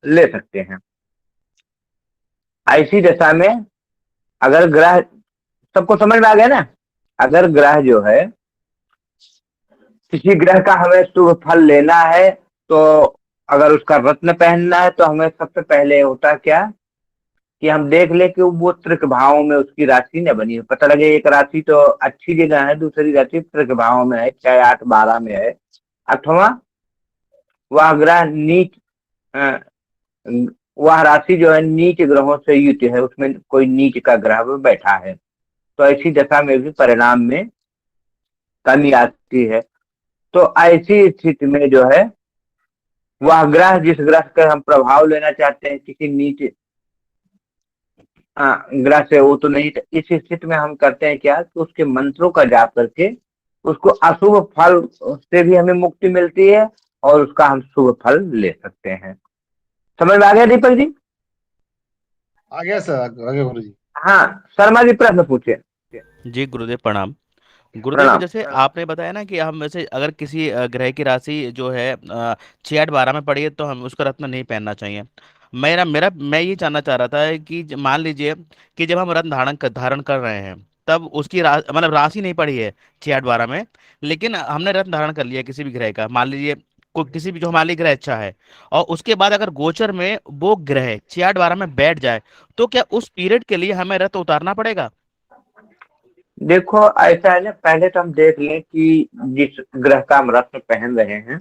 ले सकते हैं। ऐसी दशा में अगर ग्रह, सबको समझ में आ गया ना, अगर ग्रह जो है, किसी ग्रह का हमें शुभ फल लेना है, तो अगर उसका रत्न पहनना है तो हमें सबसे पहले होता क्या कि हम देख ले कि वो त्रिक भाव में उसकी राशि न बनी है। पता लगे एक राशि तो अच्छी जगह है, दूसरी राशि त्रिक भाव में है, 6, 8, 12 में है, अथवा वह ग्रह नीच, अ, वह राशि जो है नीच ग्रहों से युक्त है, उसमें कोई नीच का ग्रह बैठा है, तो ऐसी दशा में भी परिणाम में कमी आती है। तो ऐसी स्थिति में जो है, वह ग्रह जिस ग्रह का हम प्रभाव लेना चाहते हैं किसी नीच ग्रह से, वो तो नहीं, तो इस स्थिति में हम करते हैं क्या कि उसके मंत्रों का जाप करके उसको अशुभ फल से भी हमें मुक्ति मिलती है, और उसका हम शुभ फल ले सकते हैं। समझ में आ गया दीपक जी? आ गया सर, आ गया गुरु जी। हाँ, शर्मा जी प्रश्न पूछे। जी गुरुदेव प्रणाम। गुरुदेव प्रणाम। जैसे आपने बताया ना कि हम वैसे अगर किसी ग्रह की राशि जो है 6, 8, 12 में पड़ी है तो हम उसका रत्न नहीं पहनना चाहिए। मेरा मेरा मैं ये जानना चाह रहा था कि मान लीजिए कि जब हम रत्न धारण कर रहे हैं, तब उसकी मतलब राशि नहीं पड़ी है 6, 8, 12 में, लेकिन हमने रत्न धारण कर लिया किसी भी ग्रह का, मान लीजिए कोई किसी भी जो हमारे लिए ग्रह अच्छा है, और उसके बाद अगर गोचर में वो ग्रह 6, 8, 12 में बैठ जाए, तो क्या उस पीरियड के लिए हमें रत्न उतारना पड़ेगा? देखो ऐसा है ना, पहले तो हम देख लें कि जिस ग्रह का हम रत्न पहन रहे हैं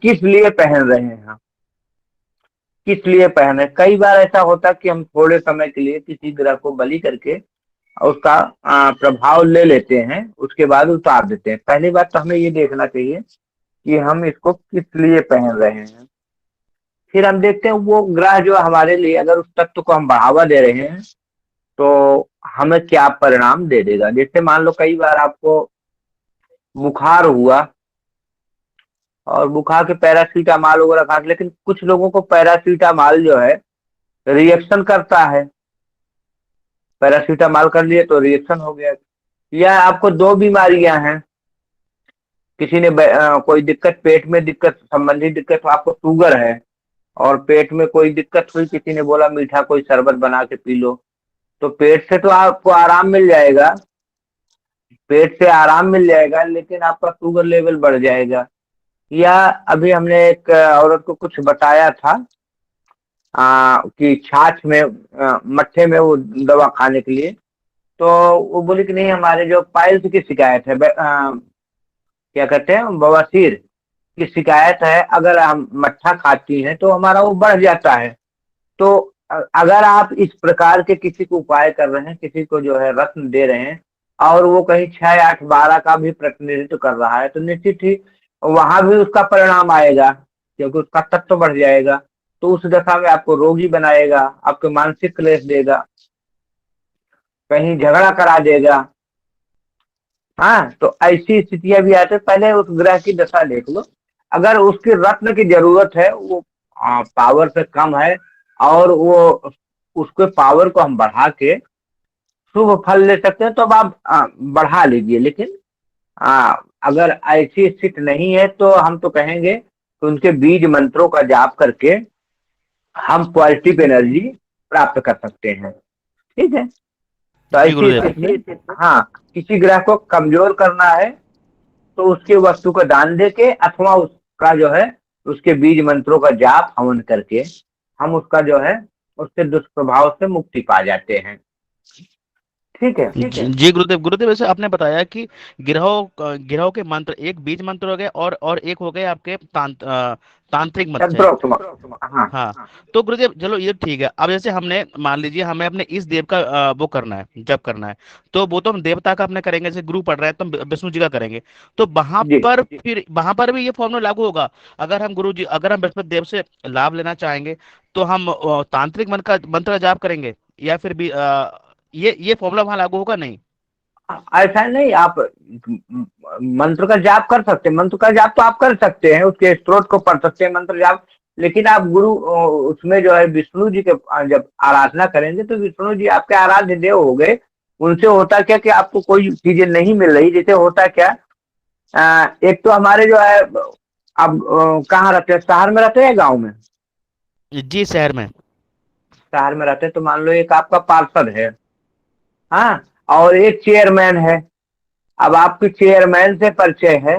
किस लिए पहन रहे हैं हम, किस लिए पहने। कई बार ऐसा होता कि हम थोड़े समय के लिए किसी ग्रह को बलि करके और उसका प्रभाव ले लेते हैं, उसके बाद उतार देते हैं। पहली बात तो हमें ये देखना चाहिए कि हम इसको किस लिए पहन रहे हैं। फिर हम देखते हैं वो ग्रह जो हमारे लिए, अगर उस तत्व को हम बढ़ावा दे रहे हैं तो हमें क्या परिणाम दे देगा। जैसे मान लो कई बार आपको बुखार हुआ, और बुखार के पैरासीटामॉल वगैरह खा, लेकिन कुछ लोगों को पैरासीटामॉल जो है रिएक्शन करता है, पैरासीटामॉल कर लिए तो रिएक्शन हो गया। या आपको दो बीमारियां हैं, किसी ने कोई दिक्कत, पेट में दिक्कत संबंधी दिक्कत, आपको शुगर है और पेट में कोई दिक्कत हुई, किसी ने बोला मीठा कोई शरबत बना के पी लो, तो पेट से तो आपको आराम मिल जाएगा, पेट से आराम मिल जाएगा, लेकिन आपका शुगर लेवल बढ़ जाएगा। या अभी हमने एक औरत को कुछ बताया था कि छाछ में मट्ठे में वो दवा खाने के लिए, तो वो बोली कि नहीं, हमारे जो पाइल्स की शिकायत है, क्या कहते हैं, बवासीर की शिकायत है, अगर हम मट्ठा खाती हैं तो हमारा वो बढ़ जाता है। तो अगर आप इस प्रकार के किसी को उपाय कर रहे हैं, किसी को जो है रत्न दे रहे हैं, और वो कहीं 6, 8, 12 का भी प्रतिनिधित्व कर रहा है, तो निश्चित ही वहां भी उसका परिणाम आएगा, क्योंकि उसका तत्व बढ़ जाएगा। तो उस दशा में आपको रोगी बनाएगा, आपको मानसिक क्लेश देगा, कहीं झगड़ा करा देगा। हाँ, तो ऐसी स्थितियां भी आती है। पहले उस ग्रह की दशा देख लो, अगर उसकी रत्न की जरूरत है, वो पावर से कम है, और वो उसके पावर को हम बढ़ा के शुभ फल ले सकते हैं, तो अब आप बढ़ा लीजिए। लेकिन आ, अगर ऐसी स्थिति नहीं है तो हम तो कहेंगे कि उनके बीज मंत्रों का जाप करके हम पॉजिटिव एनर्जी प्राप्त कर सकते हैं। ठीक है, तो जी ऐसी गुरुदेव। स्थिति में हाँ, किसी ग्रह को कमजोर करना है तो उसके वस्तु को दान देके, अथवा उसका जो है उसके बीज मंत्रों का जाप हवन करके हम उसका जो है उसके दुष्प्रभाव से मुक्ति पा जाते हैं। ठीक है। जी गुरुदेव। गुरुदेव वैसे आपने बताया कि गिरहों के मंत्र, एक बीज मंत्र हो गए और एक हो गए आपके तांत्रिक मंत्र है। तंत्रोक्त, हाँ। हाँ। तो गुरुदेव चलो ये ठीक है। अब जैसे हमने मान लीजिए हमें अपने इस देव का वो करना है, जप करना है, तो वो तो हम देवता का अपने करेंगे, जैसे गुरु पढ़ रहे हैं तो हम विष्णु जी का करेंगे। तो वहां जी। पर फिर वहां पर भी ये फॉर्मूला लागू होगा? अगर हम बृहस्पति देव से लाभ लेना चाहेंगे तो हम तांत्रिक मंत्र का जाप करेंगे, या फिर भी ये फॉर्मूला वहां लागू होगा नहीं? ऐसा नहीं, आप मंत्र का जाप कर सकते हैं, मंत्र का जाप तो आप कर सकते हैं, उसके स्त्रोत को पढ़ सकते हैं, मंत्र जाप। लेकिन आप गुरु उसमें जो है विष्णु जी के जब आराधना करेंगे तो विष्णु जी आपके आराध्य देव हो गए। उनसे होता क्या कि आपको कोई चीजें नहीं मिल रही, जैसे होता क्या, एक तो हमारे जो है आप कहाँ रहते हैं, शहर में रहते हैं या गाँव में? जी शहर में। शहर में रहते हैं, तो मान लो एक आपका पार्षद है, हाँ, और एक चेयरमैन है। अब आपके चेयरमैन से परिचय है,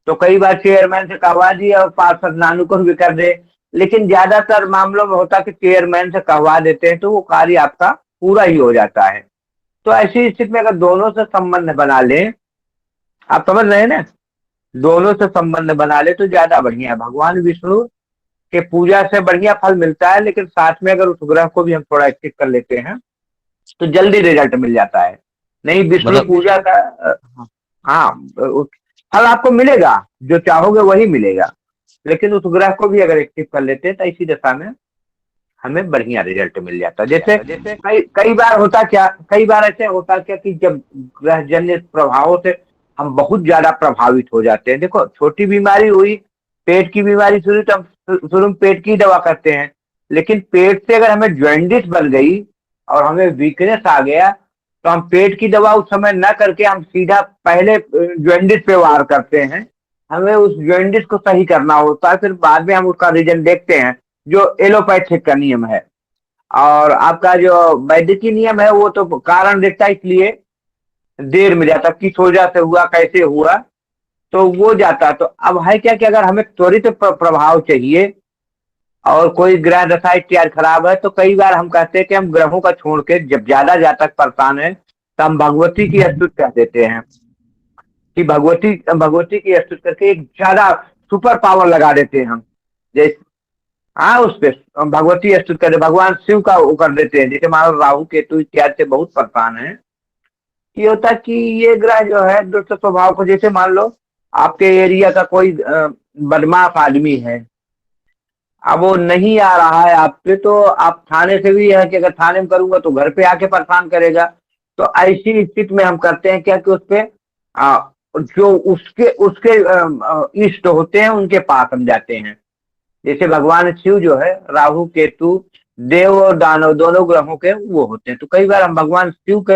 तो कई बार चेयरमैन से कहवा दिए और पार्षद नानू को भी कर दे। लेकिन ज्यादातर मामलों में होता कि चेयरमैन से कहवा देते हैं, तो वो कार्य आपका पूरा ही हो जाता है। तो ऐसी स्थिति में अगर दोनों से संबंध बना लें, आप समझ रहे हैं ना, दोनों से संबंध बना ले तो ज्यादा बढ़िया है। भगवान विष्णु के पूजा से बढ़िया फल मिलता है, लेकिन साथ में अगर उस ग्रह को भी हम थोड़ा एक्टिव कर लेते हैं तो जल्दी रिजल्ट मिल जाता है। नहीं, विष्णु मतलब पूजा का हाँ, फल आपको मिलेगा, जो चाहोगे वही मिलेगा। लेकिन उस ग्रह को भी अगर एक्टिव कर लेते हैं तो इसी दशा में हमें बढ़िया रिजल्ट मिल जाता है। जैसे कई कई बार होता क्या, कई बार ऐसे होता क्या कि जब ग्रहजन्य प्रभावों से हम बहुत ज्यादा प्रभावित हो जाते हैं। देखो, छोटी बीमारी हुई, पेट की बीमारी शुरू, तो हम शुरू में पेट की दवा करते हैं। लेकिन पेट से अगर हमें जॉइंटिस बन गई और हमें वीकनेस आ गया, तो हम पेट की दवा उस समय न करके हम सीधा पहले जॉइंटिस पे वार करते हैं। हमें उस जॉइंटिस को सही करना होता है, फिर बाद में हम उसका रीजन देखते हैं, जो एलोपैथिक का नियम है। और आपका जो वैद्यकीय नियम है वो तो कारण देखता है, इसलिए देर में जाता, किस वजह से हुआ, कैसे हुआ, तो वो जाता। तो अब है क्या कि अगर हमें त्वरित प्रभाव चाहिए और कोई ग्रह दशा इत्यादि खराब है, तो कई बार हम कहते हैं कि हम ग्रहों का छोड़ के, जब ज्यादा जातक परेशान है तो हम भगवती की स्तुति कह देते हैं कि भगवती भगवती की स्तुति करके एक ज्यादा सुपर पावर लगा देते हैं हम। जैसे हाँ, उस पे भगवती स्तुति कर, भगवान शिव का वो कर देते हैं। जैसे मान लो राहु केतु इत्यादि से बहुत परेशान है, ये होता है कि ये ग्रह जो है दुष्ट स्वभाव को, जैसे मान लो आपके एरिया का कोई बदमाश आदमी है, अब वो नहीं आ रहा है आप पे, तो आप थाने से भी है कि अगर थाने में करूंगा तो घर पे आके परेशान करेगा। तो ऐसी स्थिति में हम करते हैं क्या कि उस पे जो उसके उसके इष्ट होते हैं उनके पास हम जाते हैं। जैसे भगवान शिव जो है, राहु केतु देव और दानव दोनों ग्रहों के वो होते हैं, तो कई बार हम भगवान शिव के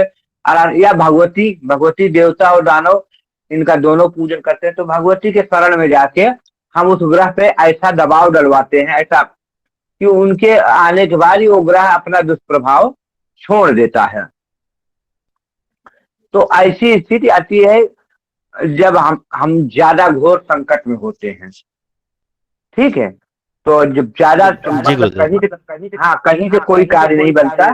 या भगवती भगवती देवता और दानव, इनका दोनों पूजन करते हैं। तो भगवती के शरण में जाके हम उस ग्रह पे ऐसा दबाव डलवाते हैं, ऐसा कि उनके आने के बाद ही वो ग्रह अपना दुष्प्रभाव छोड़ देता है। तो ऐसी स्थिति आती है जब हम ज्यादा घोर संकट में होते हैं। ठीक है, तो जब ज्यादा जी मतलब गुरुदेव। हाँ, कहीं से कोई कार्य नहीं बनता,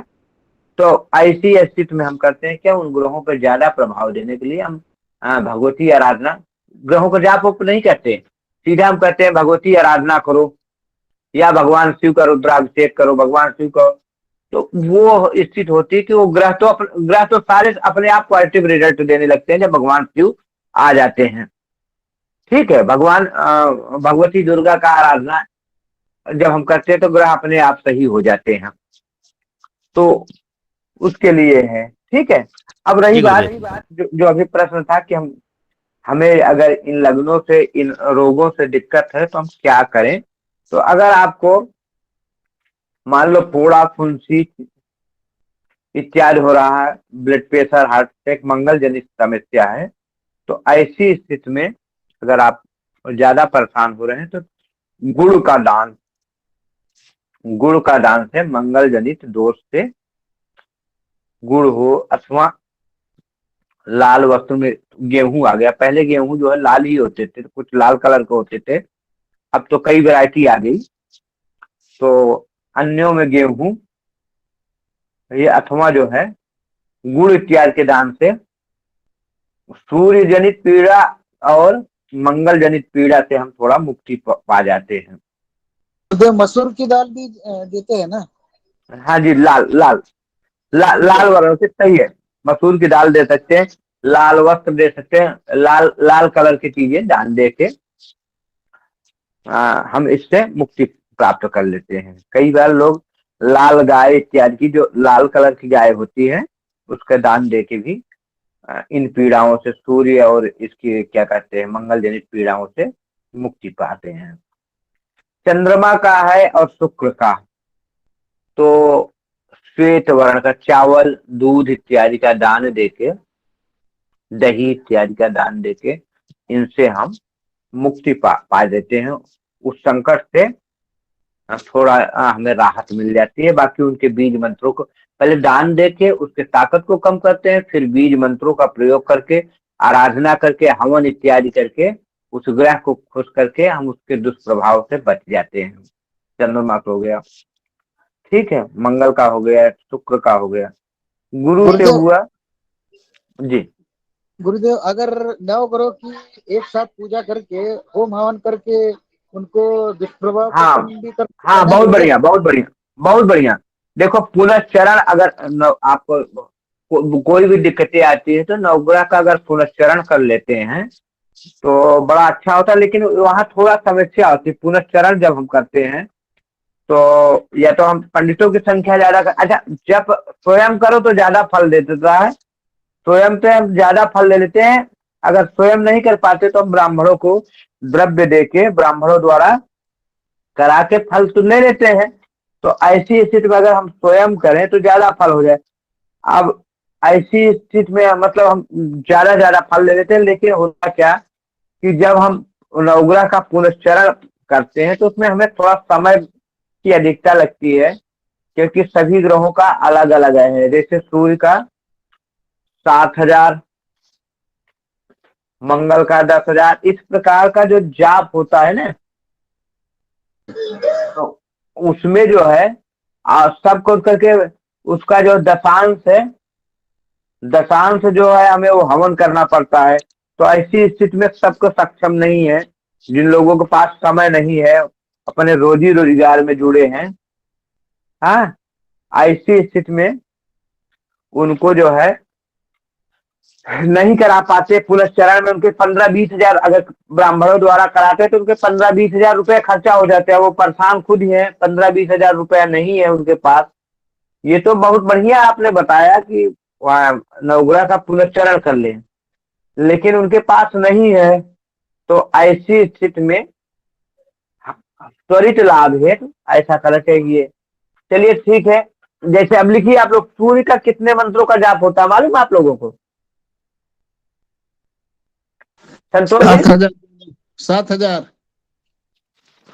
तो ऐसी स्थिति में हम करते हैं क्या, उन ग्रहों पर ज्यादा प्रभाव देने के लिए हम भगवती आराधना, ग्रहों को जाप उप नहीं करते, सीधा हम कहते हैं भगवती आराधना करो या भगवान शिव का रुद्राभिषेक करो, भगवान शिव का। तो वो स्थिति होती है कि वो ग्रह तो सारे अपने आप पॉजिटिव रिजल्ट देने लगते हैं जब भगवान शिव आ जाते हैं। ठीक है, भगवती दुर्गा का आराधना जब हम करते हैं तो ग्रह अपने आप सही हो जाते हैं। तो उसके लिए है। ठीक है, अब रही जी बात गुरुदेव। जो अभी प्रश्न था कि हमें अगर इन लग्नों से, इन रोगों से दिक्कत है तो हम क्या करें। तो अगर आपको मान लो फोड़ा फुंसी इत्यादि हो रहा है, ब्लड प्रेशर, हार्ट अटैक, मंगल जनित समस्या है, तो ऐसी स्थिति में अगर आप ज्यादा परेशान हो रहे हैं तो गुड़ का दान, गुड़ का दान से मंगल जनित दोष से, गुड़ हो अथवा लाल वस्तु में, गेहूं आ गया, पहले गेहूं जो है लाल ही होते थे, कुछ लाल कलर के होते थे, अब तो कई वैरायटी आ गई। तो अन्यों में गेहूं, ये अथवा जो है गुड़ इत्यादि के दान से सूर्य जनित पीड़ा और मंगल जनित पीड़ा से हम थोड़ा मुक्ति पा जाते हैं। तो मसूर की दाल भी देते हैं ना? हाँ जी, लाल लाल लाल वर्ण से सही है, मसूर की दाल दे सकते हैं, लाल वस्त्र दे सकते हैं, लाल लाल कलर की चीजें दान दे के हम इससे मुक्ति प्राप्त कर लेते हैं। कई बार लोग लाल गाय इत्यादि की, जो लाल कलर की गाय होती है, उसका दान दे के भी इन पीड़ाओं से, सूर्य और इसकी क्या कहते हैं मंगल जनित पीड़ाओं से मुक्ति पाते हैं। चंद्रमा का है और शुक्र का, तो श्वेत वर्ण का चावल, दूध इत्यादि का दान देके, दही इत्यादि का दान देके, इनसे हम मुक्ति पा देते हैं, उस संकट से थोड़ा हमें राहत मिल जाती है। बाकी उनके बीज मंत्रों को पहले दान देके उसके ताकत को कम करते हैं, फिर बीज मंत्रों का प्रयोग करके, आराधना करके, हवन इत्यादि करके उस ग्रह को खुश करके हम उसके दुष्प्रभाव से बच जाते हैं। चंद्रमा का हो गया, ठीक है, मंगल का हो गया, शुक्र का हो गया, गुरु से गुरुदेव हुआ जी। गुरुदेव, अगर नवग्रह की एक साथ पूजा करके, होम हवन करके उनको दुष्प्रभाव को हाँ कम भी कर सकते हैं हाँ, ना बहुत गुरुदेव? बढ़िया, बहुत बढ़िया, बहुत बढ़िया। देखो पुनश्चरण अगर आपको कोई भी दिक्कतें आती है तो नवग्रह का अगर पुनश्चरण कर लेते हैं तो बड़ा अच्छा होता है। लेकिन वहाँ थोड़ा समस्या होती है, पुनश्चरण जब हम करते हैं तो या तो हम पंडितों की संख्या ज्यादा अच्छा, जब स्वयं करो तो ज्यादा फल दे देता है, स्वयं पे हम ज्यादा फल ले लेते हैं। अगर स्वयं नहीं कर पाते तो हम ब्राह्मणों को द्रव्य दे के ब्राह्मणों द्वारा करा के फल तो ले लेते हैं। तो ऐसी स्थिति में अगर हम स्वयं करें तो ज्यादा फल हो जाए। अब ऐसी स्थिति में मतलब हम ज्यादा ज्यादा फल ले लेते हैं, लेकिन होता क्या कि जब हम नवग्रह का पुनश्चरण करते हैं तो उसमें हमें थोड़ा समय की अधिकता लगती है, क्योंकि सभी ग्रहों का अलग अलग है। जैसे सूर्य का 7,000, मंगल का 10,000, इस प्रकार का जो जाप होता है ना, तो उसमें जो है सब कुछ करके उसका जो दशांश है, दशांश जो है हमें वो हवन करना पड़ता है। तो ऐसी स्थिति में सबको सक्षम नहीं है, जिन लोगों के पास समय नहीं है, अपने रोजी रोजगार में जुड़े हैं, हाँ, ऐसी स्थिति में उनको जो है नहीं करा पाते। पुनश्चरण में उनके 15-20 हजार अगर ब्राह्मणों द्वारा कराते तो उनके 15-20 हजार रुपए खर्चा हो जाते हैं। वो परेशान खुद ही है, 15-20 हजार रुपया नहीं है उनके पास। ये तो बहुत बढ़िया आपने बताया कि वहाँ नवग्रह का पुनश्चरण कर ले, लेकिन उनके पास नहीं है। तो ऐसी स्थिति में त्वरित लाभ है तो ऐसा करना चाहिए। चलिए ठीक है, जैसे अब लिखिए आप लोग, सूर्य का कितने मंत्रों का जाप होता है मालूम है आप लोगों को? संतोष जी? 7,000। 7,000।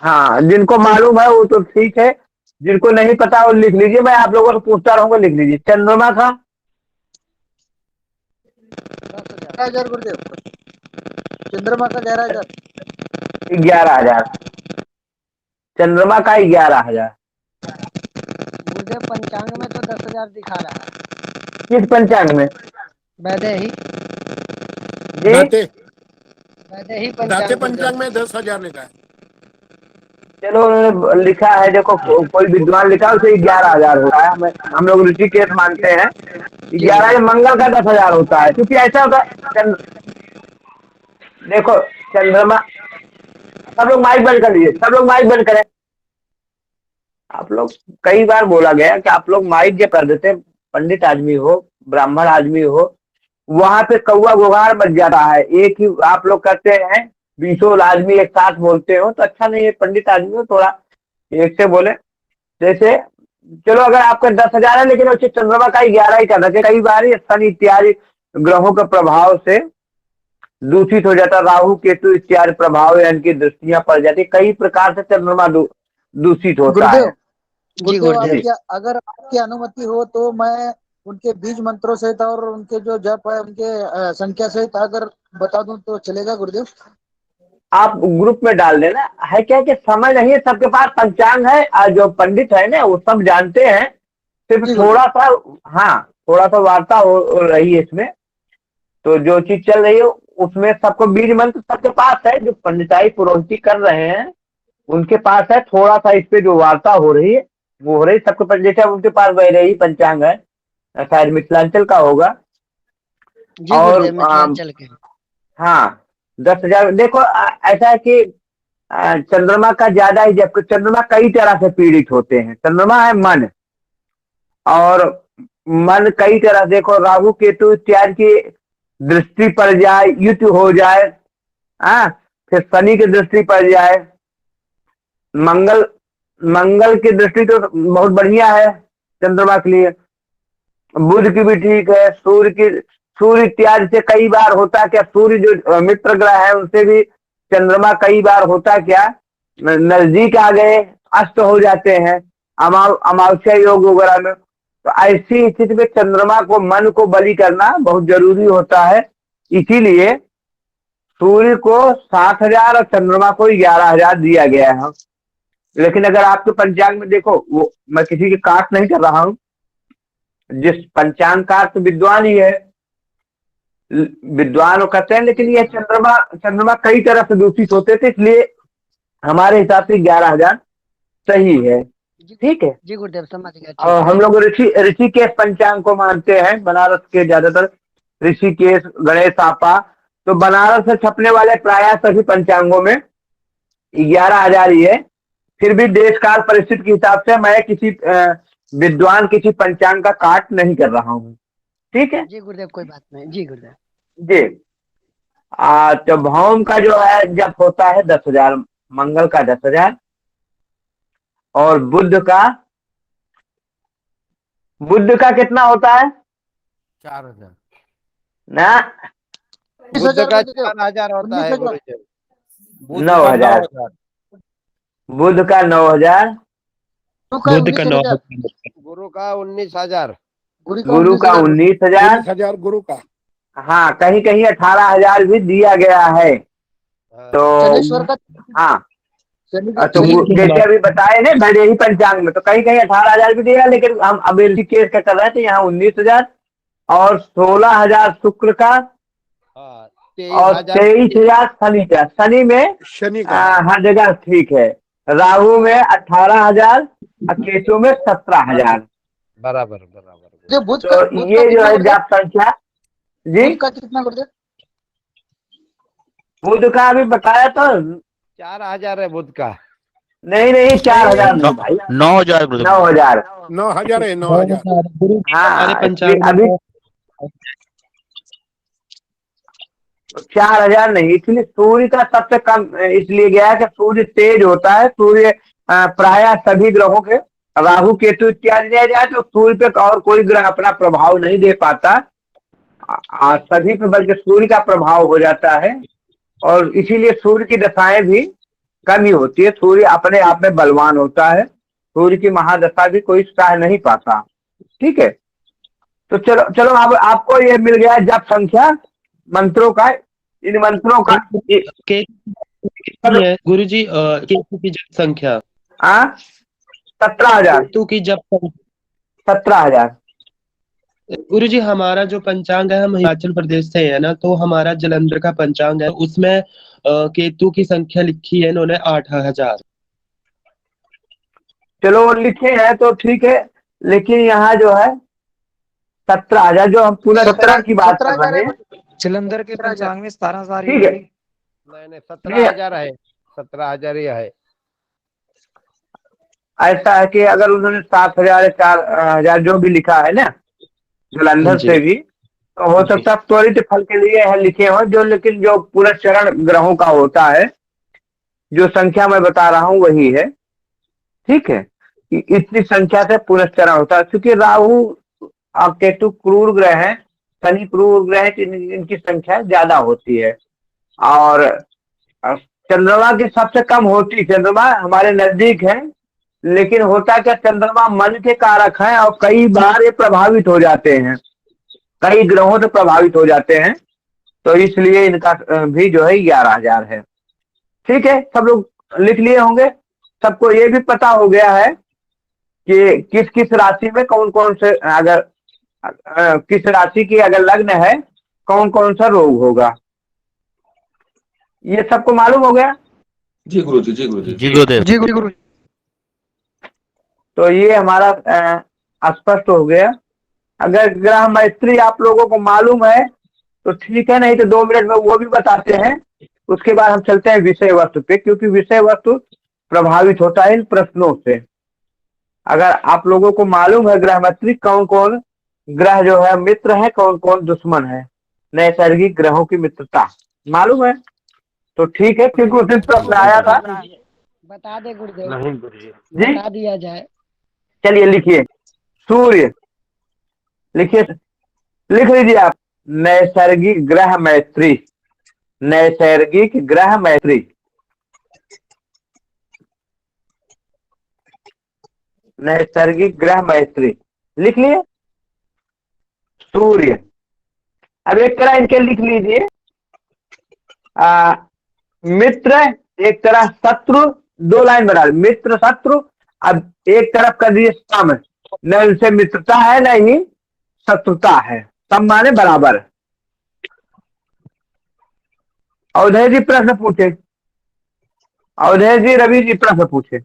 हाँ, जिनको मालूम है वो तो ठीक है, जिनको नहीं पता वो लिख लीजिए, मैं आप लोगों से पूछता रहूंगा, लिख लीजिए। चंद्रमा का 11,000 गुरुदेव। चंद्रमा का 11,000। 11,000, चंद्रमा का 11,000। मुझे पंचांग में तो 10,000 दिखा रहा है। किस पंचांग में? वैदेही जी, दाते वैदेही दाते पंचांग पंचांग में 10,000 लिखा है। चलो उन्होंने लिखा है, देखो कोई विद्वान लिखा है उसे 11,000 होता है। हम लोग ऋषिकेश मानते हैं। जी 11 मंगल का 10,000 होता है, क्योंकि ऐसा होता है देखो चंद्रमा, सब लोग माइक बंद कर लीजिए, सब लोग माइक बंद करें। आप लोग, कई बार बोला गया कि आप लोग माइक जो कर देते, पंडित आदमी हो, ब्राह्मण आदमी हो, वहां पे कौवा गुहार बच जाता है। एक ही आप लोग करते हैं, 20 आदमी एक साथ बोलते हो तो अच्छा नहीं है। पंडित आदमी हो, थोड़ा एक से बोले। जैसे चलो अगर आपका 10,000 है, लेकिन उससे चंद्रमा का 11 ही करना चाहिए। कई बार ये शनि इत्यादि ग्रहों के प्रभाव से दूषित हो जाता, राहु केतु इत्यादि प्रभाव यानी कि दृष्टियां पड़ जाती, कई प्रकार से चंद्रमा दूषित होता गुरुदेव, है। जी गुरुदेव गुरुदेव। जी, अगर आपकी अनुमति हो तो मैं उनके बीज मंत्रों सहित और उनके जो जप है उनके संख्या सहित अगर बता दूं तो चलेगा गुरुदेव? आप ग्रुप में डाल देना। है क्या कि समय नहीं है सबके पास, पंचांग है और जो पंडित है ना वो सब जानते हैं, सिर्फ जी गुरुदेव। थोड़ा सा, हाँ, थोड़ा सा वार्ता हो रही है इसमें। तो जो चीज चल रही है उसमें सबको बीज मंत्र सबके पास है, जो पंडिताई पुरोहिती कर रहे हैं उनके पास है। थोड़ा सा इस पे जो वार्ता हो रही है वो हो रही सबके पास, जैसे उनके पास बह रही पंचांग है, शायद मिथिलांचल का होगा। जी और गुरुदेव मिथिलांचल के। हाँ, 10,000 देखो ऐसा है कि चंद्रमा का ज्यादा ही, जबकि चंद्रमा कई तरह से पीड़ित होते हैं। चंद्रमा है मन, और मन कई तरह, देखो राहु केतु इत्यादि की दृष्टि पड़ जाए, युति हो जाए, हाँ, फिर शनि की दृष्टि पड़ जाए, मंगल मंगल की दृष्टि तो बहुत बढ़िया है चंद्रमा के लिए, बुध की भी ठीक है, सूर्य की, सूर्य इत्यादि से कई बार होता है क्या, सूर्य जो मित्र ग्रह है उनसे भी चंद्रमा कई बार होता क्या, नजदीक आ गए, अस्त हो जाते हैं अमावस्या योग वगैरह में। तो ऐसी स्थिति में चंद्रमा को, मन को बलि करना बहुत जरूरी होता है। इसीलिए सूर्य को 7,000 और चंद्रमा को 11,000 दिया गया है। लेकिन अगर आपके पंचांग में देखो, वो मैं किसी की काट नहीं कर रहा हूं, जिस पंचांगकार तो विद्वान ही है, विद्वान वो कहते हैं, लेकिन ये चंद्रमा चंद्रमा कई तरह से दूषित होते थे, इसलिए हमारे हिसाब से 11,000 सही है। ठीक है। जी गुरुदेव समझ गया, ठीक और है। हम लोग ऋषिकेश पंचांग को मानते हैं, बनारस के ज्यादातर ऋषिकेश, गणेश आपा। तो बनारस से छपने वाले प्राय सभी पंचांगों में 11,000 ही है। फिर भी देश काल परिस्थिति के हिसाब से मैं किसी विद्वान किसी पंचांग का काट नहीं कर रहा हूँ। ठीक है जी गुरुदेव कोई बात नहीं, जी गुरुदेव। जी। तो भौम का जो है जब होता है 10,000, मंगल का 10,000, और बुध का कितना होता है 4,000। ना, 19,000 का गुरुदेव। 4,000 होता है 19,000। गुरुदेव। 9,000, बुध का 9,000, गुरु का 19,000। गुरु का 19,000। गुरु का 19,000। 19,000 गुरु का। हाँ, कहीं कहीं 18,000 भी दिया गया है। तो शनेश्वर का। हाँ, तो शनि जैसे अभी बताए ना भले ही पंचांग में, तो कहीं कहीं 18,000 भी दिया, लेकिन हम अब ऋषिकेश का कर रहे थे, यहाँ 19,000 और 16,000 शुक्र का, और 23,000 शनि का। शनि में शनि का हर जगह ठीक है। राहु में 18,000 और केतु में 17,000। बराबर बराबर। जो बुध का, तो ये जो है जाप संख्या जी। बुध का कितना गुरुदेव? बुध का अभी बताया तो 4,000 है बुध का। नहीं नहीं, 4,000 नहीं भाई, 9,000 गुरुदेव। 9,000। 9,000 है 9,000। हाँ, अभी 4,000 नहीं, इसलिए सूर्य का सबसे कम इसलिए गया है कि सूर्य तेज होता है। सूर्य प्राय सभी ग्रहों के, राहु केतु इत्यादि दिया जाए तो सूर्य पे और कोई ग्रह अपना प्रभाव नहीं दे पाता, सभी पे बल्कि सूर्य का प्रभाव हो जाता है। और इसीलिए सूर्य की दशाएं भी कम ही होती है। सूर्य अपने आप में बलवान होता है, सूर्य की महादशा भी कोई सह नहीं पाता। ठीक है। तो चलो चलो, अब आपको ये मिल गया जप संख्या मंत्रों का। इन मंत्रों का गुरु जी केतु की जप संख्या 17,000। केतु की जप संख्या 17,000। गुरु जी हमारा जो पंचांग है, हम हिमाचल प्रदेश से है ना, तो हमारा जलंधर का पंचांग है, उसमें केतु की संख्या लिखी है इन्होंने 8,000। चलो वो लिखे हैं तो ठीक है, लेकिन यहाँ जो है 17,000 जो हम पुनर्चरण की बात कर रहे हैं। जलंधर के पंचांग में 17,000 ठीक है। नहीं 17,000 है, 17,000 ही है। ऐसा है कि अगर उन्होंने 7,000 या 4,000 जो भी लिखा है ना जलंधर से भी, तो हो सकता है त्वरित फल के लिए है लिखे हो जो, लेकिन जो पुनर्चरण ग्रहों का होता है, जो संख्या मैं बता रहा हूँ वही है। ठीक है। इतनी संख्या से पुनश्चरण होता है, क्योंकि राहु और केतु क्रूर ग्रह हैं, शनि क्रूर ग्रह है, इनकी संख्या ज्यादा होती है। और चंद्रमा की सबसे कम होती, चंद्रमा हमारे नजदीक है, लेकिन होता क्या, चंद्रमा मन के कारक है और कई बार ये प्रभावित हो जाते हैं, कई ग्रहों से प्रभावित हो जाते हैं। तो इसलिए इनका भी जो है 11,000 है। ठीक है, सब लोग लिख लिए होंगे। सबको ये भी पता हो गया है कि किस किस राशि में कौन कौन से, अगर किस राशि की अगर लग्न है कौन कौन सा रोग होगा, ये सबको मालूम हो गया। जी गुरु जी, जी गुरु जी, जी गुरुदेव। जी गुरु। तो ये हमारा स्पष्ट हो गया। अगर ग्रह मैत्री आप लोगों को मालूम है तो ठीक है, नहीं तो 2 मिनट में वो भी बताते हैं। उसके बाद हम चलते हैं विषय वस्तु पे, क्योंकि विषय वस्तु प्रभावित होता है इन प्रश्नों से। अगर आप लोगों को मालूम है ग्रह मैत्री, कौन कौन ग्रह जो है मित्र है, कौन कौन दुश्मन है, नैसर्गिक ग्रहों की मित्रता मालूम है तो ठीक है, क्योंकि उस दिन प्रश्न आया था। बता दे गुरुदेव। नहीं गुरु जी। जी बता दिया जाए। चलिए लिखिए, सूर्य लिखिए, लिख लीजिए आप, नैसर्गिक ग्रह मैत्री, नैसर्गिक ग्रह मैत्री। नैसर्गिक ग्रह मैत्री लिख लिए। सूर्य, अब एक तरह इनके लिख लीजिए, मित्र एक तरह शत्रु, दो लाइन बना ली, मित्र शत्रु। अब एक तरफ कर दिए सम, न इनसे मित्रता है न ही शत्रुता है, सम माने बराबर। अवधेश जी प्रश्न पूछे, अवधेश जी रवि जी प्रश्न पूछे।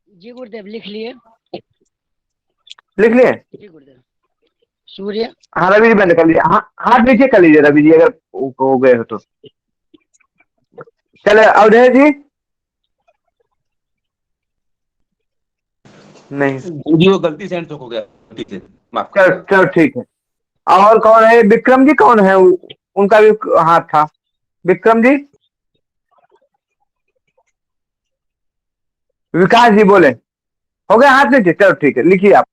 जी गुरुदेव लिख लिए। लिख लिए। जी गुरुदेव। सूर्य। हाँ रवि जी बंद कर लीजिए, हाथ नीचे कर लीजिए रवि जी अगर हो गए हो तो। चले अवधेश जी। नहीं, गुरुजी वो गलती से एंटर हो गया, ठीक है, माफ कर चल दीजिए। चल ठीक है। और कौन है? विक्रम जी कौन है? उनका भी हाथ था। विक्रम जी, विकास जी बोले, हो गया हाथ नीचे, चलो ठीक है, लिखिए आप।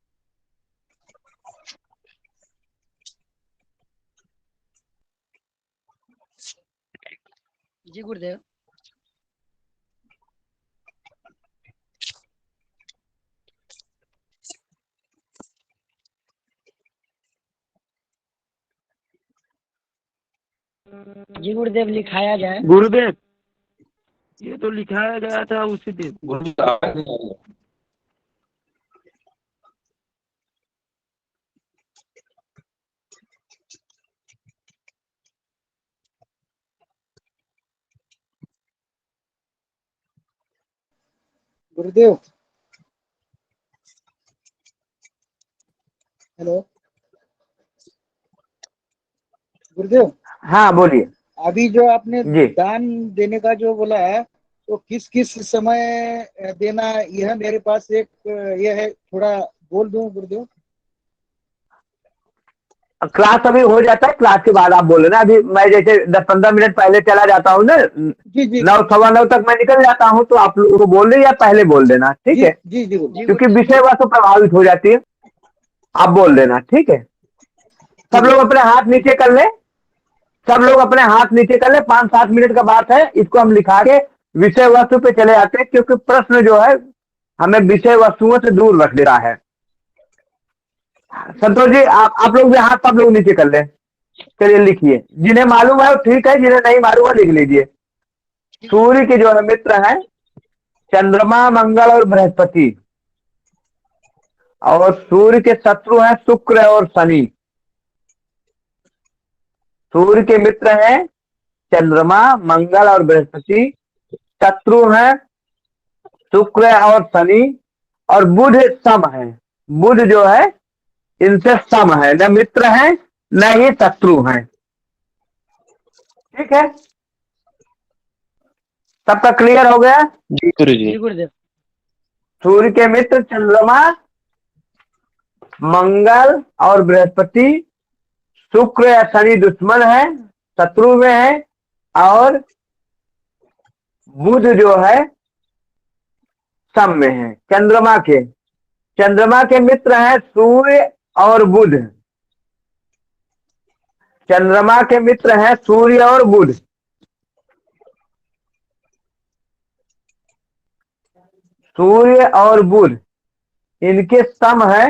जी गुरुदेव। जी गुरुदेव लिखाया जाए। गुरुदेव, ये तो लिखाया गया था उसी दिन। गुरुजी आवाज नहीं आ रही है। गुरुदेव, हेलो गुरुदेव, हाँ बोलिए अभी जो आपने जी। दान देने का जो बोला है, तो किस किस समय देना, यह मेरे पास एक यह है, थोड़ा बोल दूं गुरुदेव। क्लास अभी हो जाता है, क्लास के बाद आप बोले ना। अभी मैं जैसे 10-15 मिनट पहले चला जाता हूँ ना, जी जी 9 सवा 9 तक मैं निकल जाता हूँ, तो आप लोगों को बोल दे या पहले बोल देना, ठीक जी है? जी जी गुरुदेव। जी क्योंकि गुरुदेव। विषय वस्तु प्रभावित हो जाती है, आप बोल देना, ठीक है? सब लोग अपने हाथ नीचे कर ले, सब लोग अपने हाथ नीचे कर ले। 5-7 मिनट का बात है, इसको हम लिखा के विषय वस्तु पे चले जाते हैं, क्योंकि प्रश्न जो है हमें विषय वस्तुओं से दूर रख देता है। संतोष जी, आप लोग भी हाथ सब लोग नीचे कर ले। चलिए लिखिए, जिन्हें मालूम है वो ठीक है, जिन्हें नहीं मालूम है लिख लीजिए। सूर्य के जो है मित्र हैं चंद्रमा, मंगल और बृहस्पति, और सूर्य के शत्रु हैं शुक्र और शनि। सूर्य के मित्र हैं चंद्रमा, मंगल और बृहस्पति, शत्रु हैं शुक्र और शनि, और बुध सम है। बुध जो है इनसे सम है, न मित्र है न ही शत्रु हैं, ठीक है? सबका क्लियर हो गया? जी गुरुजी। जी गुरुदेव। सूर्य के मित्र चंद्रमा, मंगल और बृहस्पति, शुक्र या शनि दुश्मन है, शत्रु में है, और बुध जो है सम में है। चंद्रमा के मित्र हैं सूर्य और बुध। चंद्रमा के मित्र हैं सूर्य और बुध। सूर्य और बुध इनके सम है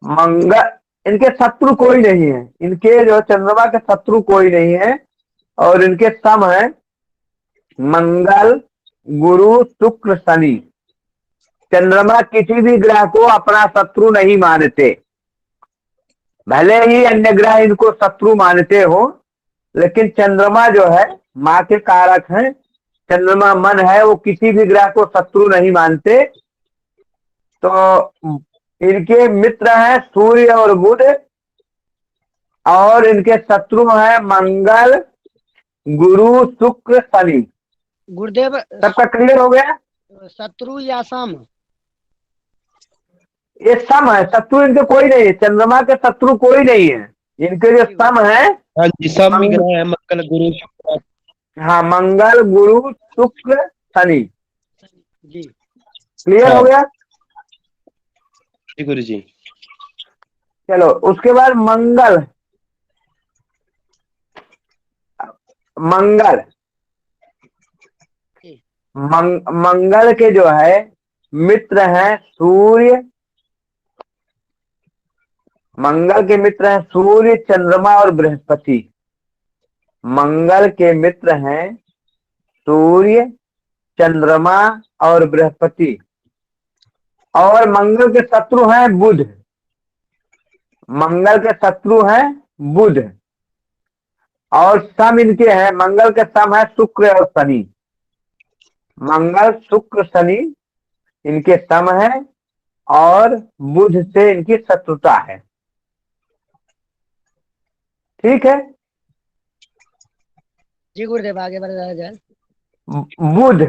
मंगल, इनके शत्रु कोई नहीं है, इनके जो चंद्रमा के शत्रु कोई नहीं है, और इनके सम है मंगल, गुरु, शुक्र, शनि। चंद्रमा किसी भी ग्रह को अपना शत्रु नहीं मानते, भले ही अन्य ग्रह इनको शत्रु मानते हो, लेकिन चंद्रमा जो है माँ के कारक हैं, चंद्रमा मन है, वो किसी भी ग्रह को शत्रु नहीं मानते। तो इनके मित्र हैं सूर्य और बुध, और इनके शत्रु हैं मंगल, गुरु, शुक्र, शनि। गुरुदेव। सबका क्लियर हो गया? शत्रु या सम। ये सम है, शत्रु इनके कोई नहीं है, चंद्रमा के शत्रु कोई नहीं है, इनके जो सम है हाँ जी, सम ग्रह है मंगल, गुरु, शुक्र। हाँ, मंगल, गुरु, शुक्र, शनि। जी। क्लियर हो गया? जी गुरुजी। चलो उसके बाद मंगल। मंगल जी। मंगल के जो है मित्र हैं सूर्य, मंगल के मित्र हैं सूर्य, चंद्रमा और बृहस्पति। मंगल के मित्र हैं सूर्य, चंद्रमा और बृहस्पति। और मंगल के शत्रु हैं बुध। मंगल के शत्रु हैं बुध। और सम इनके हैं, मंगल के सम है शुक्र और शनि। मंगल शुक्र शनि इनके सम है और बुध से इनकी शत्रुता है। ठीक है। जी गुरुदेव, आगे बढ़ाया जाए। बुध,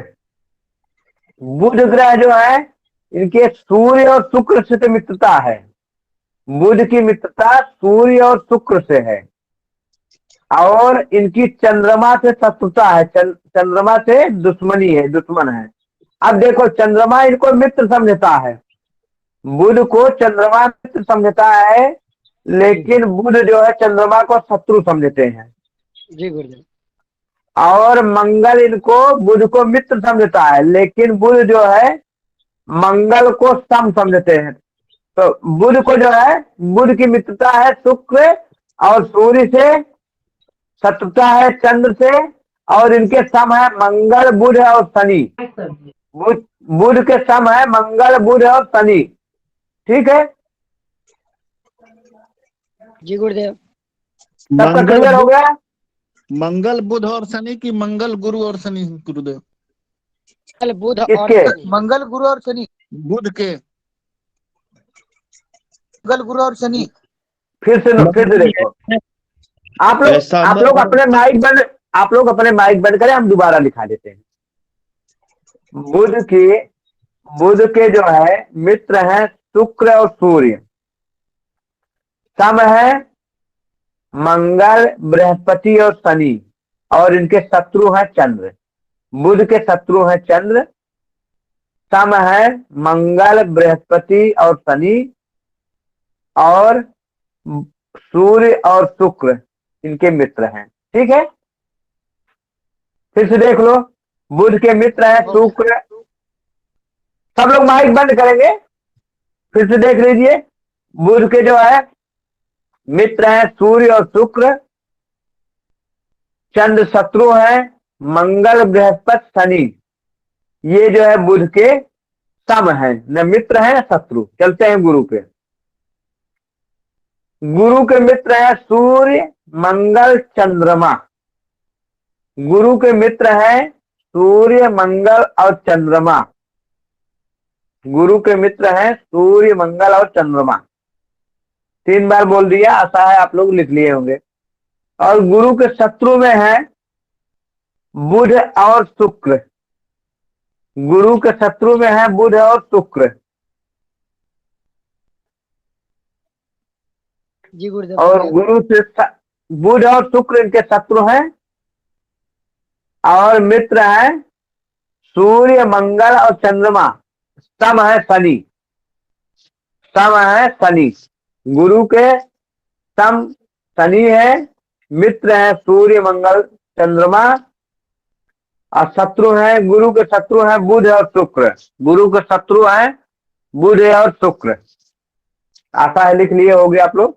बुध ग्रह जो है इनके सूर्य और शुक्र से तो मित्रता है। बुध की मित्रता सूर्य और शुक्र से है और इनकी चंद्रमा से शत्रुता है, चंद्रमा से दुश्मनी है, दुश्मन है। अब देखो चंद्रमा इनको मित्र समझता है, बुध को चंद्रमा मित्र समझता है, लेकिन बुध जो है चंद्रमा को शत्रु समझते हैं। जी गुरुदेव। और मंगल इनको बुध को मित्र समझता है, लेकिन बुध जो है मंगल को सम समझते हैं। तो बुध को जो है, बुध की मित्रता है शुक्र और सूर्य से, शत्रुता है चंद्र से, और इनके सम है मंगल, बुध और शनि। बुध के सम है मंगल, बुध और शनि। ठीक है। जी गुरुदेव। सबका क्लियर हो गया? मंगल बुध और शनि की मंगल गुरु और शनि गुरुदेव? मंगल बुध और किसके? शनि। मंगल गुरु और शनि। बुध के। मंगल गुरु और शनि। फिर से देखो। आप लोग अपने माइक बंद करें, हम दोबारा लिखा देते हैं। बुध के जो है मित्र हैं शुक्र और सूर्य, सम है मंगल, बृहस्पति और शनि, और इनके शत्रु हैं चंद्र। बुध के शत्रु हैं चंद्र, सम है मंगल, बृहस्पति और शनि, और सूर्य और शुक्र इनके मित्र हैं। ठीक है। फिर से देख लो, बुध के मित्र हैं शुक्र। सब लोग माइक बंद करेंगे, फिर से देख लीजिए। बुध के जो है मित्र हैं सूर्य और शुक्र, चंद्र शत्रु हैं मंगल, बृहस्पति, शनि। ये जो है बुध के सम है, न मित्र है न शत्रु। चलते हैं गुरु पे। गुरु के मित्र है सूर्य, मंगल, चंद्रमा। गुरु के मित्र है सूर्य, मंगल और चंद्रमा। गुरु के मित्र है सूर्य, मंगल और चंद्रमा। 3 बार बोल दिया, आशा है आप लोग लिख लिए होंगे। और गुरु के शत्रु में है बुध और शुक्र। गुरु के शत्रु में है बुध और शुक्र। जी गुरुदेव। और गुरु से बुध और शुक्र इनके शत्रु हैं, और मित्र है सूर्य, मंगल और चंद्रमा। सम है शनि, सम है शनि। गुरु के सम शनि है, मित्र है सूर्य, मंगल, चंद्रमा, और शत्रु है, गुरु के शत्रु है बुध और शुक्र। गुरु के शत्रु है बुध और शुक्र। आशा है लिख लिए होगे आप लोग।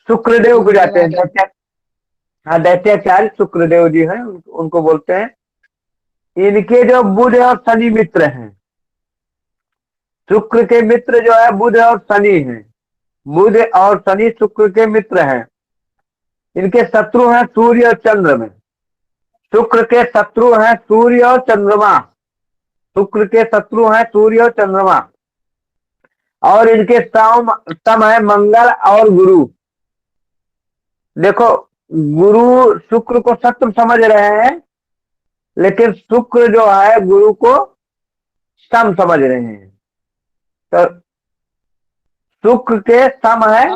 शुक्रदेव को जाते हैं, दैत्याचार्य शुक्रदेव जी हैं, उनको बोलते हैं। इनके जो बुध और शनि मित्र हैं, शुक्र के मित्र जो है बुध और शनि हैं। बुध और शनि शुक्र के मित्र हैं। इनके शत्रु हैं सूर्य और चंद्र में। शुक्र के शत्रु हैं सूर्य और चंद्रमा। शुक्र के शत्रु हैं सूर्य और चंद्रमा, और इनके सम है मंगल और गुरु। देखो, गुरु शुक्र को शत्रु समझ रहे हैं, लेकिन शुक्र जो है गुरु को सम समझ रहे हैं। तो शुक्र के सम है,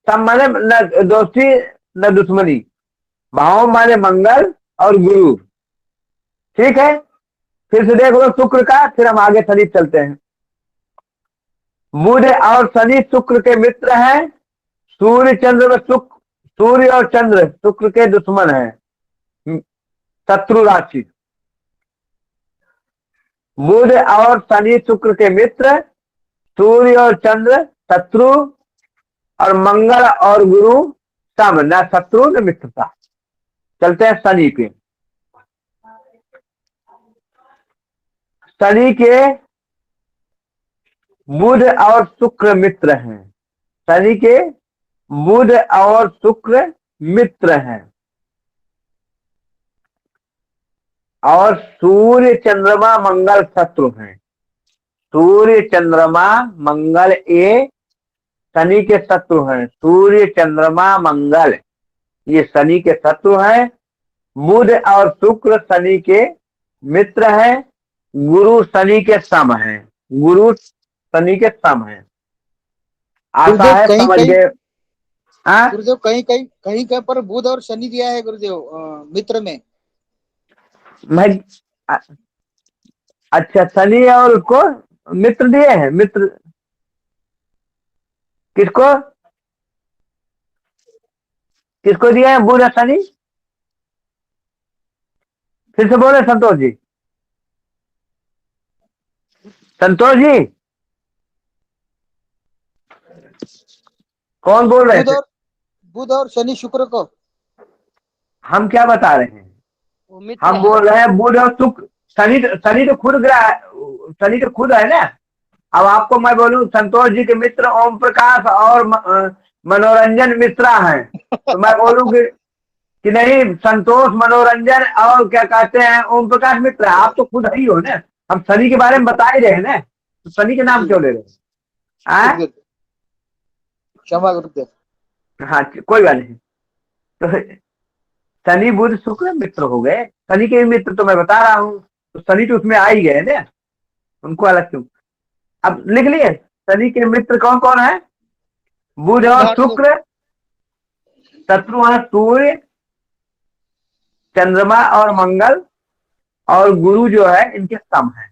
सम माने न दोस्ती न दुश्मनी, भाव माने मंगल और गुरु। ठीक है। फिर से देख लो शुक्र का, फिर हम आगे शनि चलते हैं। बुध और शनि शुक्र के मित्र हैं। सूर्य चंद्र में सूर्य और चंद्र शुक्र के दुश्मन हैं, शत्रु राशि। बुध और शनि शुक्र के मित्र, सूर्य और चंद्र शत्रु, और मंगल और गुरु सम, न शत्रु न मित्रता। चलते हैं शनि पे। शनि के बुध और शुक्र मित्र हैं। शनि के बुध और शुक्र मित्र हैं, और सूर्य चंद्रमा मंगल शत्रु हैं। सूर्य चंद्रमा मंगल ये शनि के शत्रु हैं। सूर्य चंद्रमा मंगल ये शनि के शत्रु हैं। बुध और शुक्र शनि के मित्र हैं। गुरु शनि के सम हैं। गुरु शनि के सम हैं। आशा गुरुदेव है कहीं समझ कहीं, गए। हाँ गुरुदेव कहीं कहीं पर बुध और शनि दिया है गुरुदेव, मित्र में। मैं अच्छा, शनि और उसको मित्र दिए हैं। मित्र किसको किसको दिए हैं? बुध और शनि। फिर से बोले संतोष जी। संतोष जी कौन बोल रहे थे? बुध और शनि शुक्र को। हम क्या बता रहे हैं? वो मित्र हम है। बोल रहे हैं बुध और शुक्र। शनि तो खुद ग्रह है। शनि तो खुद है ना। अब आपको मैं बोलूं संतोष जी के मित्र ओम प्रकाश और मनोरंजन मिश्रा हैं, तो मैं बोलूं कि नहीं, संतोष मनोरंजन और क्या कहते हैं ओम प्रकाश मित्र। आप तो खुद ही हो ना। हम शनि के बारे में बता ही रहे हैं ना, तो शनि के नाम क्यों ले रहे हैं? क्षमा गुरुदेव। हाँ कोई बात नहीं। तो शनि बुध शुक्र मित्र हो गए। शनि के मित्र तो मैं बता रहा हूँ, तो शनि तो उसमें आ ही गए ना, उनको अलग क्यों? अब लिख लिए शनि के मित्र कौन कौन है? बुध और शुक्र, शत्रु है सूर्य चंद्रमा और मंगल, और गुरु जो है इनके सम है।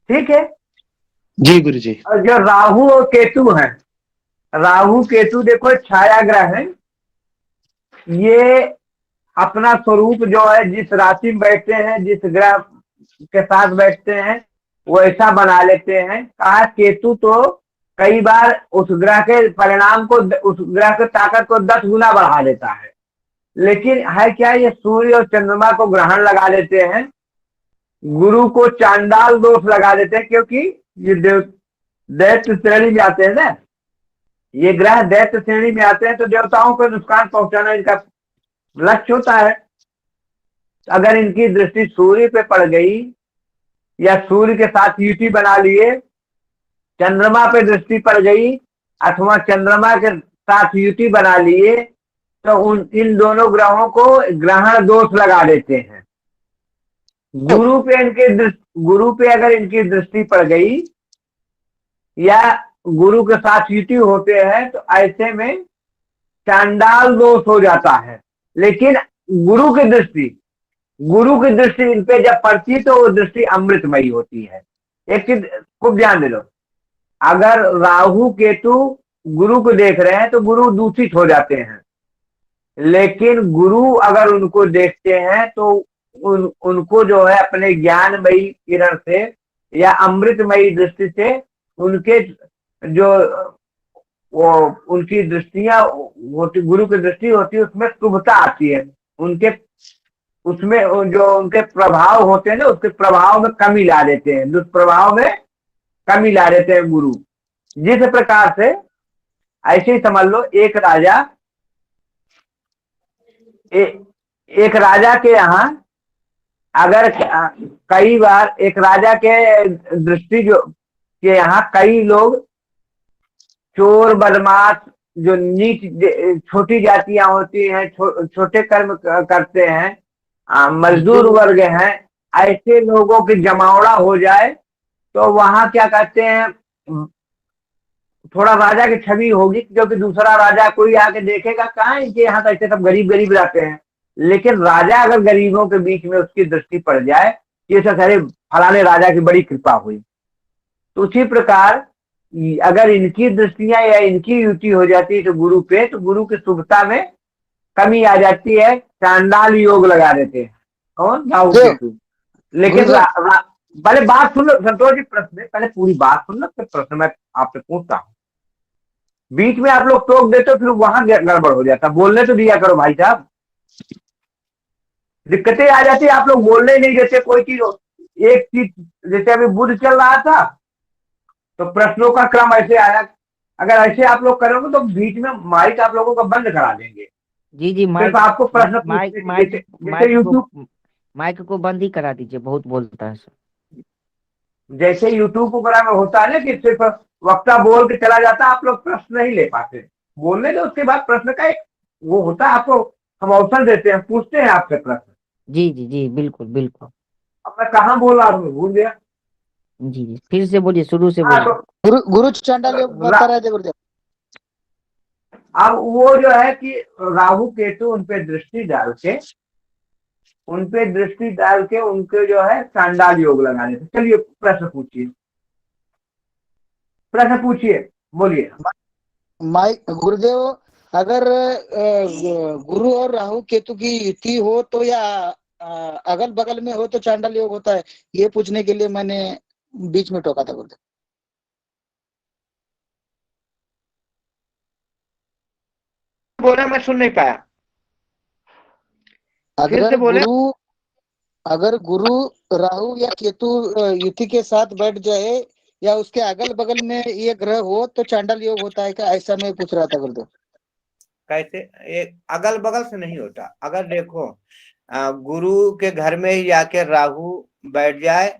ठीक है जी गुरुजी। और जो राहु और केतु है, राहु केतु देखो छाया ग्रह है। ये अपना स्वरूप जो है जिस राशि में बैठते हैं, जिस ग्रह के साथ बैठते हैं, वो ऐसा बना लेते हैं। कहा केतु तो कई बार उस ग्रह के परिणाम को, उस ग्रह की ताकत को 10 गुना बढ़ा देता है। लेकिन है क्या, ये सूर्य और चंद्रमा को ग्रहण लगा लेते हैं, गुरु को चांडाल दोष लगा देते हैं, क्योंकि ये दैत्य श्रेणी में आते हैं ना। ये ग्रह दैत्य श्रेणी में आते हैं, तो देवताओं को नुकसान पहुंचाना इनका लक्ष्य होता है। अगर इनकी दृष्टि सूर्य पे पड़ गई, या सूर्य के साथ युति बना लिए, चंद्रमा पे दृष्टि पड़ गई, अथवा चंद्रमा के साथ युति बना लिए, तो इन दोनों ग्रहों को ग्रहण दोष लगा देते हैं। गुरु पे अगर इनकी दृष्टि पड़ गई या गुरु के साथ युति होते हैं, तो ऐसे में चांडाल दोष हो जाता है। लेकिन गुरु की दृष्टि इन पे जब पड़ती, तो वो दृष्टि अमृतमयी होती है। एक चीज खूब ध्यान दे लो, अगर राहु केतु गुरु को देख रहे हैं तो गुरु दूषित हो जाते हैं। लेकिन गुरु अगर उनको देखते हैं तो उनको जो है अपने ज्ञानमयी किरण से या अमृतमयी दृष्टि से उनके जो वो उनकी दृष्टियां होती, गुरु की दृष्टि होती है, उसमें शुभता आती है। उनके उसमें जो उनके प्रभाव होते हैं ना, उसके प्रभाव में कमी ला देते हैं, दुष्प्रभाव में कमी ला देते हैं गुरु। जिस प्रकार से ऐसे ही समझ लो, एक राजा के यहाँ अगर कई बार एक राजा के दृष्टि जो के यहाँ कई लोग चोर बदमाश, जो नीच छोटी जातियां होती हैं, छोटे कर्म करते हैं, मजदूर वर्ग हैं, ऐसे लोगों की जमावड़ा हो जाए, तो वहां क्या कहते हैं, थोड़ा राजा की छवि होगी, क्योंकि दूसरा राजा कोई आके देखेगा, कहाँ इनके यहाँ तो ऐसे सब गरीब गरीब रहते हैं। लेकिन राजा अगर गरीबों के बीच में उसकी दृष्टि पड़ जाए, ये सब अरे फलाने राजा की बड़ी कृपा हुई। तो उसी प्रकार अगर इनकी दृष्टियां या इनकी युति हो जाती है तो गुरु पे, तो गुरु की शुभता में कमी आ जाती है, चांडाल योग लगा देते हैं। कौन? राहु केतु। लेकिन पहले बात सुन लो संतोष जी, प्रश्न पहले पूरी बात सुन लो, फिर प्रश्न मैं आपसे पूछता हूँ। बीच में आप लोग टोक देते हो, फिर वहां गड़बड़ हो जाता। बोलने तो दिया करो भाई साहब, दिक्कतें आ जाती है, आप लोग बोलने ही नहीं देते कोई चीज। एक चीज जैसे अभी बुध चल रहा था तो प्रश्नों का क्रम ऐसे आया, अगर ऐसे आप लोग करोगे तो बीच में माइक आप लोगों का बंद करा देंगे। जी जी, सिर्फ माइक आपको प्रश्न माइक पूछने की, माइक जैसे जैसे माइक यूट्यूब, को माइक को बंद ही करा दीजिए, बहुत बोलता है सर। जैसे यूट्यूब प्रोग्राम में होता है ना कि सिर्फ वक्ता बोल के चला जाता, आप लोग प्रश्न नहीं ले पाते। बोलने दो, उसके बाद प्रश्न का एक वो होता है, आपको हम अवसर देते हैं, पूछते हैं आपसे प्रश्न। जी जी जी, बिल्कुल बिल्कुल। अब मैं कहाँ बोल रहा हूँ, भूल गया। जी जी, फिर से बोलिए, शुरू से हाँ बोलिए। तो गुरु चांडाल योग बता रहे थे गुरुदेव। अब वो जो है कि राहु केतु उन पे दृष्टि डाल के उनके जो है चांडाल योग लगाने थे। चलिए प्रश्न पूछिए, बोलिए। माइक गुरुदेव, अगर गुरु और राहु केतु की युति हो तो या अगल बगल में हो तो चांडाल योग होता है, ये पूछने के लिए मैंने बीच में टोका था गुरुदेव। बोला, मैं सुन नहीं पाया, फिर से अगर बोले। अगर गुरु राहु या केतु युति के साथ बैठ जाए या उसके अगल बगल में ये ग्रह हो तो चांडाल योग होता है क्या, ऐसा मैं पूछ रहा था गुरुदेव। कैसे? एक अगल बगल से नहीं होता। अगर देखो गुरु के घर में ही जाके राहु बैठ जाए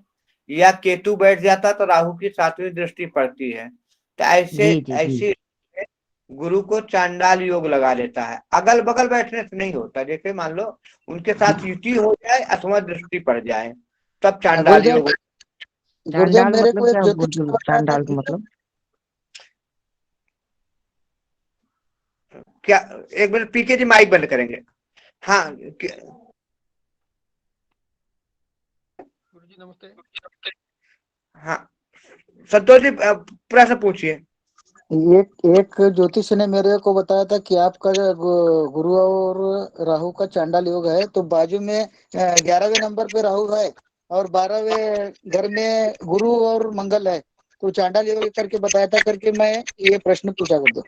या केतु बैठ जाता तो राहु की 7वीं दृष्टि पड़ती है, तो जी जी जी, ऐसी गुरु को चांडाल योग लगा लेता है। अगल बगल बैठने से नहीं होता। जैसे मान लो उनके साथ युति हो जाए अथवा दृष्टि पड़ जाए, तब चांडाल गुरुदेव योग। गुरुदेव चांडाल मेरे मतलब को एक क्या? ज्योतिष ने बताया था चांडाल का कि मतलब? क्या, एक मिनट, पीके जी माइक बंद करेंगे। हाँ नमस्ते। हाँ संतोष जी, प्रश्न पूछिए। एक ज्योतिष ने मेरे को बताया था कि आपका गुरु और राहु का चांडाल योग है, तो बाजू में 11वें नंबर पे राहु है और 12वें घर में गुरु और मंगल है, तो चांडाल योग करके बताया था करके मैं ये प्रश्न पूछा करता हूँ।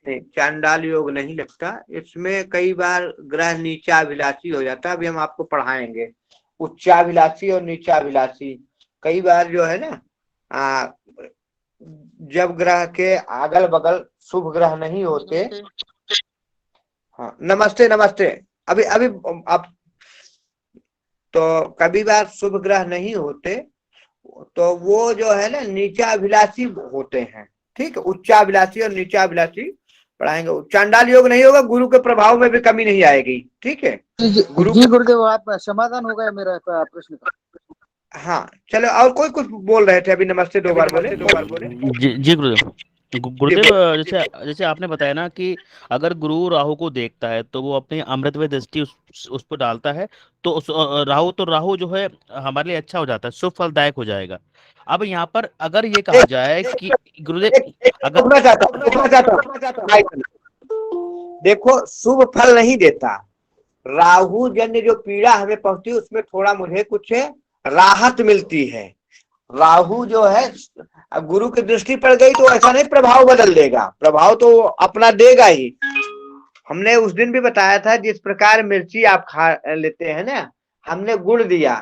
नहीं, चांडाल योग नहीं लगता। इसमें कई बार ग्रह नीचाभिलाषी हो जाता है। अभी हम आपको पढ़ाएंगे उच्चाभिलाषी और नीचाभिलाषी। कई बार जो है ना, जब ग्रह के अगल बगल शुभ ग्रह नहीं होते। हाँ नमस्ते नमस्ते। अभी अभी आप तो कभी बार शुभ ग्रह नहीं होते तो वो जो है ना नीचाभिलाषी होते हैं। ठीक है, उच्चाभिलाषी और नीचाभिलाषी पढ़ाएंगे। चांडाल योग नहीं होगा, गुरु के प्रभाव में भी कमी नहीं आएगी। ठीक है, गुरु जी गुरुदेव, आप समाधान हो गया मेरा प्रश्न का। हाँ चलो, और कोई कुछ बोल रहे थे अभी? नमस्ते 2 बार बोले। जी जी गुरुदेव। जी गुरुदेव, जैसे जैसे आपने बताया ना कि अगर गुरु राहु को देखता है तो वो अपनी अमृतमय दृष्टि उस पर डालता है, तो राहु जो है हमारे लिए अच्छा हो जाता है, शुभ फलदायक हो जाएगा। अब यहाँ पर अगर ये कहा जाए कि गुरुदेव अगर रुकना चाहता हूँ। देखो, शुभ फल नहीं देता। राहु जन्य जो पीड़ा हमें पहुंचती है उसमें थोड़ा मुझे कुछ राहत मिलती है। राहु जो है, अब गुरु की दृष्टि पड़ गई तो ऐसा नहीं प्रभाव बदल देगा, प्रभाव तो अपना देगा ही। हमने उस दिन भी बताया था, जिस प्रकार मिर्ची आप खा लेते हैं ना, हमने गुड़ दिया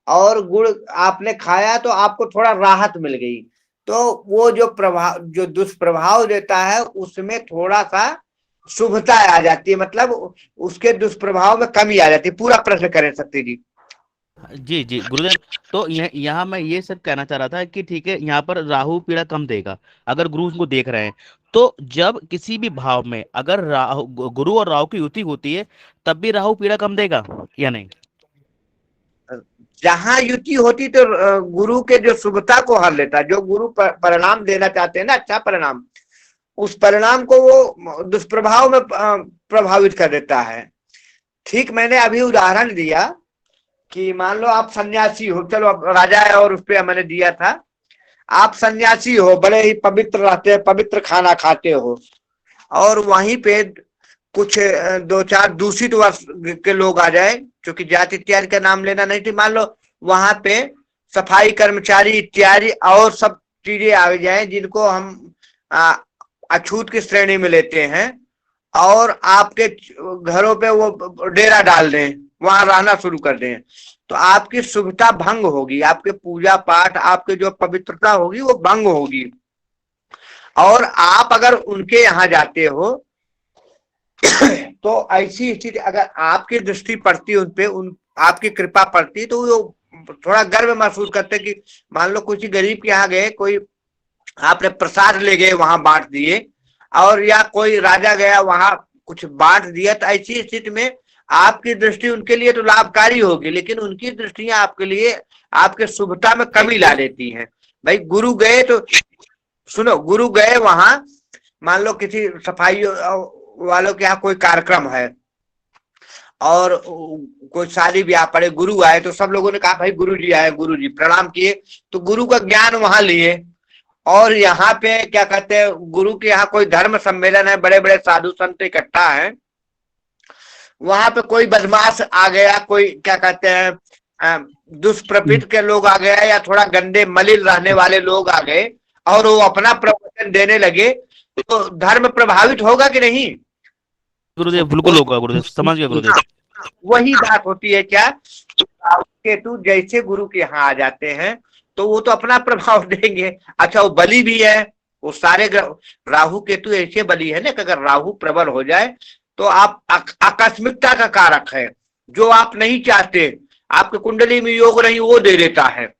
और गुड़ आपने खाया तो आपको थोड़ा राहत मिल गई, तो वो जो दुष्प्रभाव देता है उसमें थोड़ा सा शुभता आ जाती है, मतलब उसके दुष्प्रभाव में कमी आ जाती है। पूरा प्रश्न करें शक्ति जी। जी जी गुरुदेव, तो यहाँ मैं ये सब कहना चाह रहा था कि ठीक है, यहाँ पर राहु पीड़ा कम देगा अगर गुरु उसको देख रहे हैं। तो जब किसी भी भाव में अगर गुरु और राहु की युति होती है तब भी राहु पीड़ा कम देगा या नहीं? जहां युति होती तो गुरु के जो शुभता को हर लेता, जो गुरु परिणाम देना चाहते हैं ना, अच्छा परिणाम, उस परिणाम को वो दुष्प्रभाव में प्रभावित कर देता है। ठीक, मैंने अभी उदाहरण दिया कि मान लो आप सन्यासी हो, चलो अब राजा है और उस पर मैंने दिया था, आप सन्यासी हो, बड़े ही पवित्र रहते हैं, पवित्र खाना खाते हो, और वहीं पे कुछ 2-4 दूषित वर्ष के लोग आ जाए, क्योंकि जाति इत्यादि का नाम लेना नहीं थी। मान लो वहां पे सफाई कर्मचारी इत्यादि और सब चीजें आ जाए जिनको हम अछूत की श्रेणी में लेते हैं, और आपके घरों पे वो डेरा डाल दें, वहां रहना शुरू कर दें, तो आपकी शुभता भंग होगी, आपके पूजा पाठ, आपके जो पवित्रता होगी वो भंग होगी। और आप अगर उनके यहाँ जाते हो तो ऐसी स्थिति अगर आपकी दृष्टि पड़ती उन पे, उन आपकी कृपा पड़ती, तो वो थोड़ा गर्व महसूस करते कि मान लो किसी गरीब के यहाँ गए, कोई आपने प्रसाद ले गए वहां बांट दिए, और या कोई राजा गया वहां कुछ बांट दिया, तो ऐसी स्थिति में आपकी दृष्टि उनके लिए तो लाभकारी होगी, लेकिन उनकी दृष्टियां आपके लिए आपके शुभता में कमी ला देती हैं। भाई गुरु गए तो सुनो, गुरु गए वहां, मान लो किसी सफाई वालों के यहाँ कोई कार्यक्रम है और कोई शादी ब्याह पड़े, गुरु आए, तो सब लोगों ने कहा भाई गुरु जी आए, गुरु जी प्रणाम किए, तो गुरु का ज्ञान वहां लिए। और यहाँ पे क्या कहते हैं, गुरु के यहाँ कोई धर्म सम्मेलन है, बड़े बड़े साधु संत इकट्ठा है, वहां पे कोई बदमाश आ गया, कोई क्या कहते हैं दुष्प्रवृत्ति के लोग आ गया, या थोड़ा गंदे मलिन रहने वाले लोग आ गए और वो अपना प्रवचन देने लगे, तो धर्म प्रभावित होगा कि नहीं? गुरुदेव बिल्कुल होगा गुरुदेव, समझ गया गुरुदेव। वही बात होती है क्या, राहु केतु जैसे गुरु के यहाँ आ जाते हैं तो वो तो अपना प्रभाव देंगे। अच्छा वो बलि भी है, वो सारे राहु केतु ऐसे बलि है ना कि अगर राहु प्रबल हो जाए तो आप आकस्मिकता का कारक है, जो आप नहीं चाहते, आपके कुंडली में योग नहीं वो दे देता है,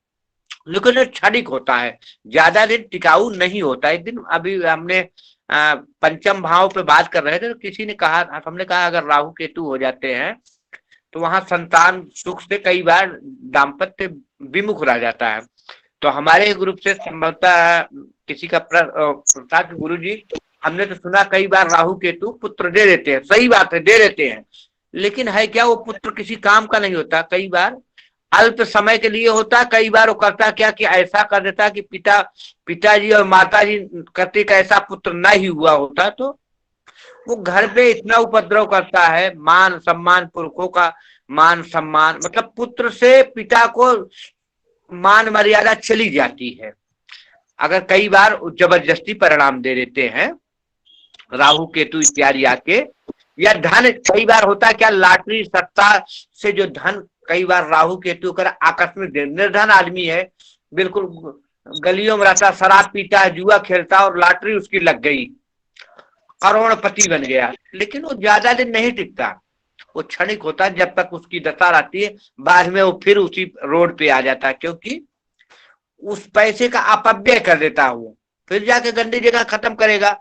लेकिन क्षणिक होता है, ज्यादा दिन टिकाऊ नहीं होता। एक दिन अभी हमने पंचम भाव पे बात कर रहे थे, तो किसी ने कहा, हमने कहा अगर राहु केतु हो जाते हैं तो वहां संतान सुख से कई बार दाम्पत्य विमुख रह जाता है। तो हमारे ग्रुप से संभवतः किसी का प्रसाद गुरु जी, हमने तो सुना कई बार राहु केतु पुत्र दे देते हैं, सही बात है दे देते हैं, लेकिन है क्या वो पुत्र किसी काम का नहीं होता, कई बार अल्प समय के लिए होता, कई बार वो करता क्या कि ऐसा कर देता कि पिताजी और माताजी करते का ऐसा पुत्र ना ही हुआ होता, तो वो घर पे इतना उपद्रव करता है, मान सम्मान, पुरखों का मान सम्मान, मतलब पुत्र से पिता को मान मर्यादा चली जाती है। अगर कई बार जबरदस्ती परिणाम दे देते हैं राहु केतु इत्यादि आके, या धन कई बार होता है क्या, लॉटरी सट्टा से जो धन कई बार राहु केतु कर आकस्मिक निर्धन आदमी है, बिल्कुल गलियों में रहता, शराब पीता है, जुआ खेलता और लॉटरी उसकी लग गई, करोड़पति बन गया, लेकिन वो ज्यादा दिन नहीं टिकता, वो क्षणिक होता है, जब तक उसकी दशा रहती है, बाद में वो फिर उसी रोड पे आ जाता है, क्योंकि उस पैसे का अपव्यय कर देता है वो, फिर जाके गंदी जगह खत्म करेगा,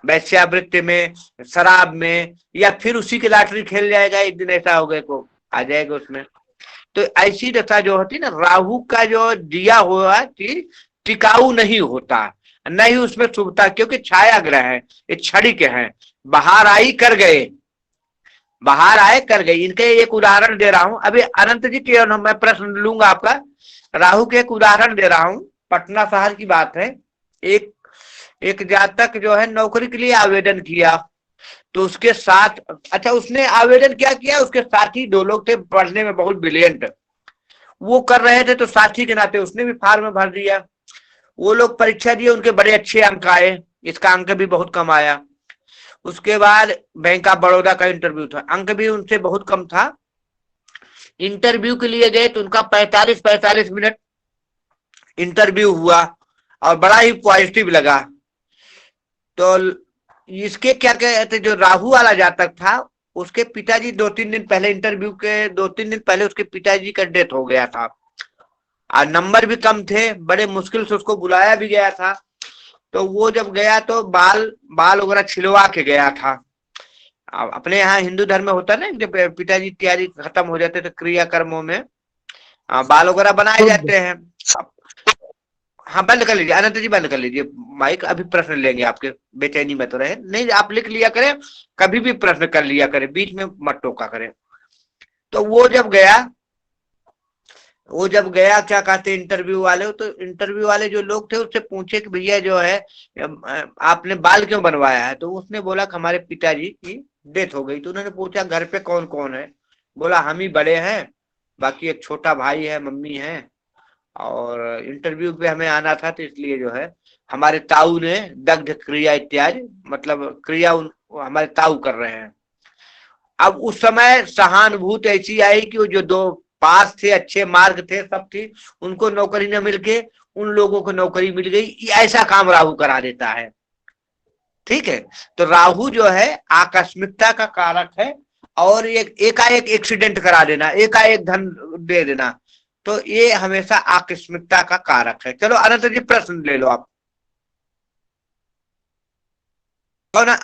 वैश्यावृत्ति में, शराब में, या फिर उसी की लॉटरी खेल जाएगा, एक दिन ऐसा हो गए को आ जाएगा उसमें। तो ऐसी दशा जो होती है ना, राहु का जो दिया हुआ चीज टिकाऊ नहीं होता, नहीं उसमें शुभता, क्योंकि छाया ग्रह है, ये क्षणिक है, बाहर आई कर गए, बाहर आए कर गए। इनके एक उदाहरण दे रहा हूं, अभी अनंत जी के मैं प्रश्न लूंगा आपका, राहु के एक उदाहरण दे रहा हूं, पटना शहर की बात है। एक जातक जो है नौकरी के लिए आवेदन किया, तो उसके साथ, अच्छा उसने आवेदन क्या किया, उसके साथी दो लोग थे पढ़ने में बहुत ब्रिलियंट, वो कर रहे थे, तो साथी के नाते उसने भी फार्म भर दिया, वो लोग परीक्षा दिए, उनके बड़े अच्छे अंक आए, इसका अंक भी बहुत कम आया। उसके बाद बैंक ऑफ बड़ौदा का इंटरव्यू था, अंक भी उनसे बहुत कम था, इंटरव्यू के लिए गए तो उनका 45 मिनट इंटरव्यू हुआ और बड़ा ही पॉजिटिव लगा। तो इसके क्या कहते, जो राहु वाला जातक था, उसके पिताजी 2-3 दिन पहले, इंटरव्यू के 2-3 दिन पहले उसके पिताजी का डेथ हो गया था, और नंबर भी कम थे, बड़े मुश्किल से उसको बुलाया भी गया था। तो वो जब गया तो बाल वगैरह छिलवा के गया था। अपने यहाँ हिंदू धर्म में होता ना, जब पिताजी तैयारी खत्म हो जाते तो क्रियाकर्मों में बाल वगैरह बनाए जाते हैं। हाँ बंद कर लीजिए अनंत जी, बंद कर लीजिए माइक, अभी प्रश्न लेंगे आपके, बेचैनी में तो रहे नहीं, आप लिख लिया करें, कभी भी प्रश्न कर लिया करें, बीच में मत टोका करें। तो वो जब गया क्या कहते इंटरव्यू वाले, तो इंटरव्यू वाले जो लोग थे उससे पूछे कि भैया जो है आपने बाल क्यों बनवाया है, तो उसने बोला कि हमारे पिताजी की डेथ हो गई। तो उन्होंने पूछा घर पे कौन कौन है, बोला हम ही बड़े हैं, बाकी एक छोटा भाई है, मम्मी है और इंटरव्यू पे हमें आना था, तो इसलिए जो है हमारे ताऊ ने दग्ध क्रिया इत्यादि मतलब क्रिया हमारे ताऊ कर रहे हैं। अब उस समय सहानुभूति ऐसी आई कि वो जो दो पास थे, अच्छे मार्ग थे, सब थी, उनको नौकरी न मिलके उन लोगों को नौकरी मिल गई। ऐसा काम राहु करा देता है। ठीक है, तो राहु जो है आकस्मिकता का कारक है और एकाएक एक्सीडेंट करा देना, एकाएक धन दे देना, तो ये हमेशा आकस्मिकता का कारक है। चलो अनंत जी प्रश्न ले लो आप। कौन?